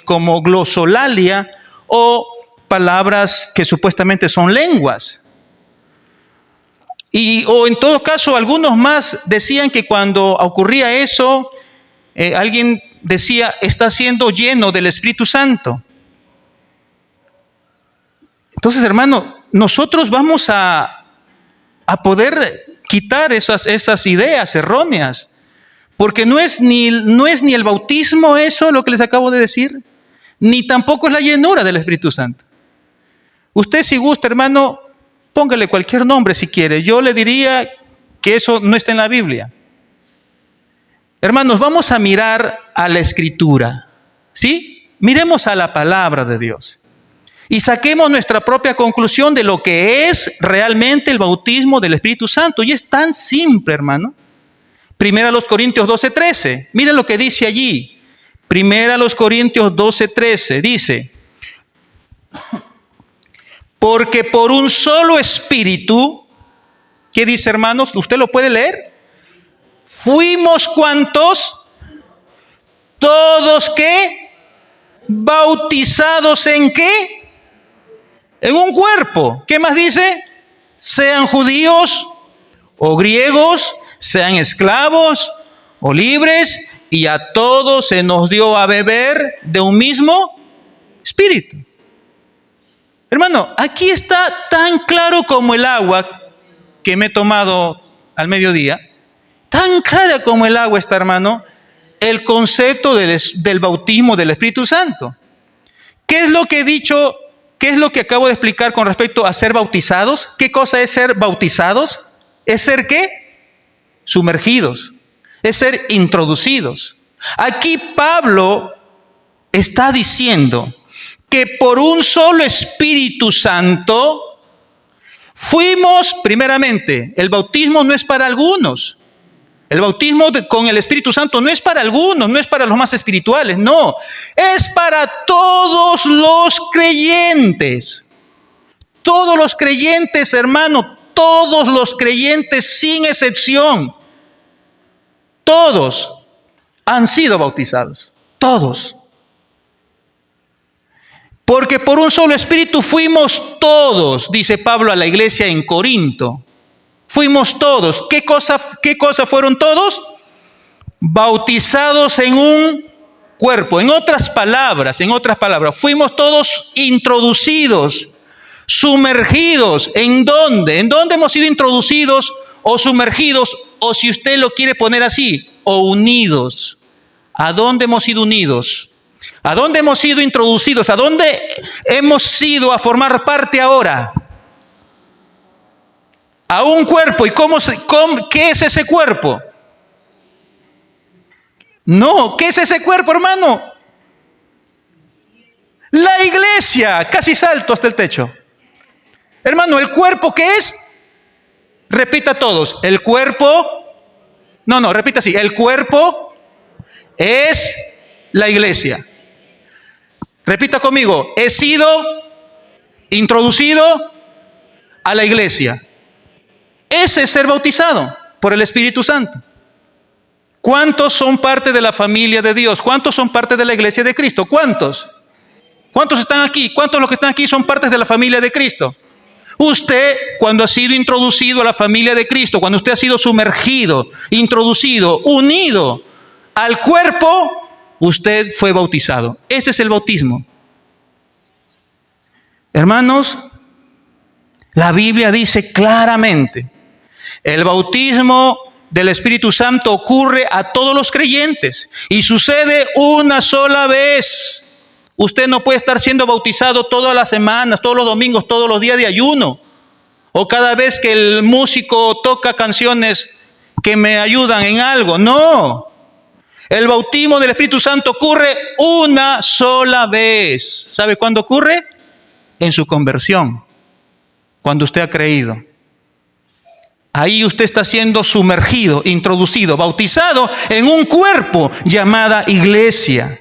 como glosolalia o palabras que supuestamente son lenguas. O en todo caso, algunos más decían que cuando ocurría eso, alguien decía, está siendo lleno del Espíritu Santo. Entonces, hermano, nosotros vamos a poder quitar esas ideas erróneas, porque no es ni el bautismo eso lo que les acabo de decir, ni tampoco es la llenura del Espíritu Santo. Usted, si gusta, hermano, póngale cualquier nombre si quiere. Yo le diría que eso no está en la Biblia. Hermanos, vamos a mirar a la Escritura, ¿sí? Miremos a la palabra de Dios y saquemos nuestra propia conclusión de lo que es realmente el bautismo del Espíritu Santo. Y es tan simple, hermano. Primera a los Corintios 12:13. Miren lo que dice allí. Primera a los Corintios 12:13. Dice, porque por un solo espíritu, ¿qué dice, hermanos? ¿Usted lo puede leer? Fuimos ¿cuántos? Todos ¿qué? Bautizados ¿en qué? En un cuerpo. ¿Qué más dice? Sean judíos o griegos, sean esclavos o libres, y a todos se nos dio a beber de un mismo espíritu. Hermano, aquí está tan claro como el agua que me he tomado al mediodía, tan clara como el agua está, hermano, el concepto del bautismo del Espíritu Santo. ¿Qué es lo que he dicho? ¿Qué es lo que acabo de explicar con respecto a ser bautizados? ¿Qué cosa es ser bautizados? ¿Es ser qué? Sumergidos. Es ser introducidos. Aquí Pablo está diciendo que por un solo Espíritu Santo fuimos, primeramente, el bautismo no es para algunos. El bautismo con el Espíritu Santo no es para algunos, no es para los más espirituales, no. Es para todos los creyentes. Todos los creyentes, hermano, todos los creyentes sin excepción. Todos han sido bautizados. Todos. Porque por un solo Espíritu fuimos todos, dice Pablo a la iglesia en Corinto. Fuimos todos. ¿Qué cosa fueron todos? Bautizados en un cuerpo. En otras palabras, fuimos todos introducidos, sumergidos. ¿En dónde? ¿En dónde hemos sido introducidos o sumergidos? O si usted lo quiere poner así, o unidos. ¿A dónde hemos sido unidos? ¿A dónde hemos sido introducidos? ¿A dónde hemos ido a formar parte ahora? A un cuerpo. ¿Y qué es ese cuerpo? No, ¿qué es ese cuerpo, hermano? La iglesia. Casi salto hasta el techo. Hermano, ¿el cuerpo qué es? Repita todos. El cuerpo. No, repita así. El cuerpo es la iglesia. Repita conmigo. He sido introducido a la iglesia. Ese es ser bautizado por el Espíritu Santo. ¿Cuántos son parte de la familia de Dios? ¿Cuántos son parte de la iglesia de Cristo? ¿Cuántos? ¿Cuántos están aquí? ¿Cuántos de los que están aquí son partes de la familia de Cristo? Usted, cuando ha sido introducido a la familia de Cristo, cuando usted ha sido sumergido, introducido, unido al cuerpo, usted fue bautizado. Ese es el bautismo. Hermanos, la Biblia dice claramente, el bautismo del Espíritu Santo ocurre a todos los creyentes y sucede una sola vez. Usted no puede estar siendo bautizado todas las semanas, todos los domingos, todos los días de ayuno, o cada vez que el músico toca canciones que me ayudan en algo. No. El bautismo del Espíritu Santo ocurre una sola vez. ¿Sabe cuándo ocurre? En su conversión, cuando usted ha creído. Ahí usted está siendo sumergido, introducido, bautizado en un cuerpo llamada iglesia.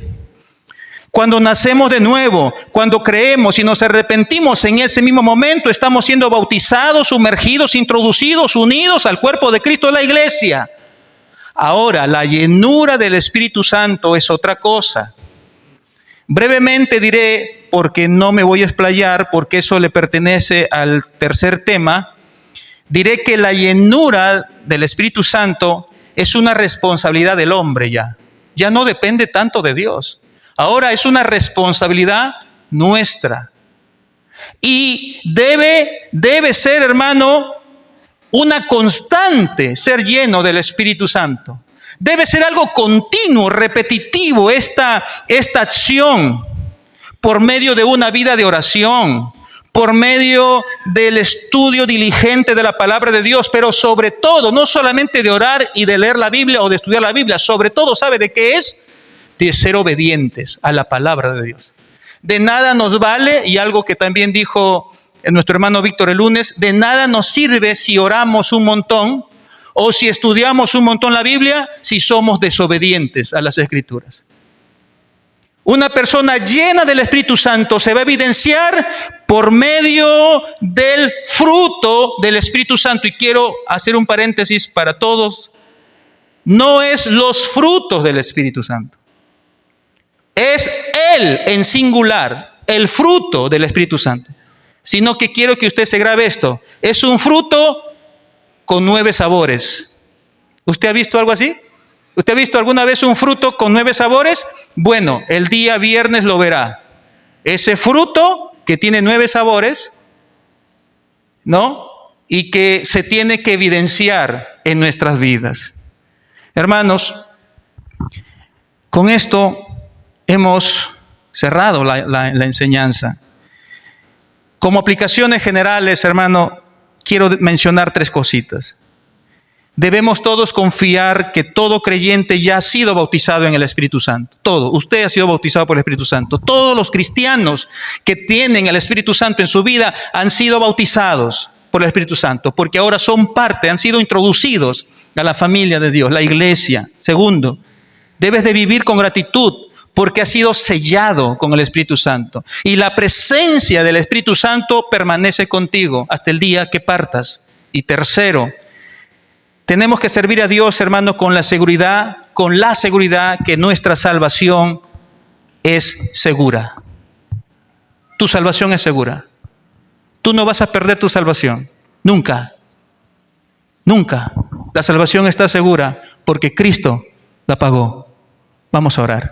Cuando nacemos de nuevo, cuando creemos y nos arrepentimos, en ese mismo momento estamos siendo bautizados, sumergidos, introducidos, unidos al cuerpo de Cristo, la iglesia. Ahora, la llenura del Espíritu Santo es otra cosa. Brevemente diré, porque no me voy a explayar, porque eso le pertenece al tercer tema, diré que la llenura del Espíritu Santo es una responsabilidad del hombre ya. Ya no depende tanto de Dios. Ahora es una responsabilidad nuestra. Y debe ser, hermano, una constante ser lleno del Espíritu Santo. Debe ser algo continuo, repetitivo, esta acción, por medio de una vida de oración, por medio del estudio diligente de la palabra de Dios, pero sobre todo, no solamente de orar y de leer la Biblia o de estudiar la Biblia, sobre todo, ¿sabe de qué es? De ser obedientes a la palabra de Dios. De nada nos vale, y algo que también dijo nuestro hermano Víctor el lunes, de nada nos sirve si oramos un montón o si estudiamos un montón la Biblia si somos desobedientes a las Escrituras. Una persona llena del Espíritu Santo se va a evidenciar por medio del fruto del Espíritu Santo. Y quiero hacer un paréntesis para todos. No es los frutos del Espíritu Santo. Es Él en singular, el fruto del Espíritu Santo. Sino que quiero que usted se grabe esto. Es un fruto con 9 sabores. ¿Usted ha visto algo así? ¿Usted ha visto alguna vez un fruto con 9 sabores? Bueno, el día viernes lo verá. Ese fruto que tiene 9 sabores, ¿no? Y que se tiene que evidenciar en nuestras vidas. Hermanos, con esto hemos cerrado la enseñanza. Como aplicaciones generales, hermano, quiero mencionar 3 cositas. Debemos todos confiar que todo creyente ya ha sido bautizado en el Espíritu Santo. Todo. Usted ha sido bautizado por el Espíritu Santo. Todos los cristianos que tienen el Espíritu Santo en su vida han sido bautizados por el Espíritu Santo, porque ahora son parte, han sido introducidos a la familia de Dios, la iglesia. Segundo, debes de vivir con gratitud, porque has sido sellado con el Espíritu Santo. Y la presencia del Espíritu Santo permanece contigo hasta el día que partas. Y tercero, tenemos que servir a Dios, hermano, con la seguridad que nuestra salvación es segura. Tu salvación es segura. Tú no vas a perder tu salvación. Nunca. Nunca. La salvación está segura porque Cristo la pagó. Vamos a orar.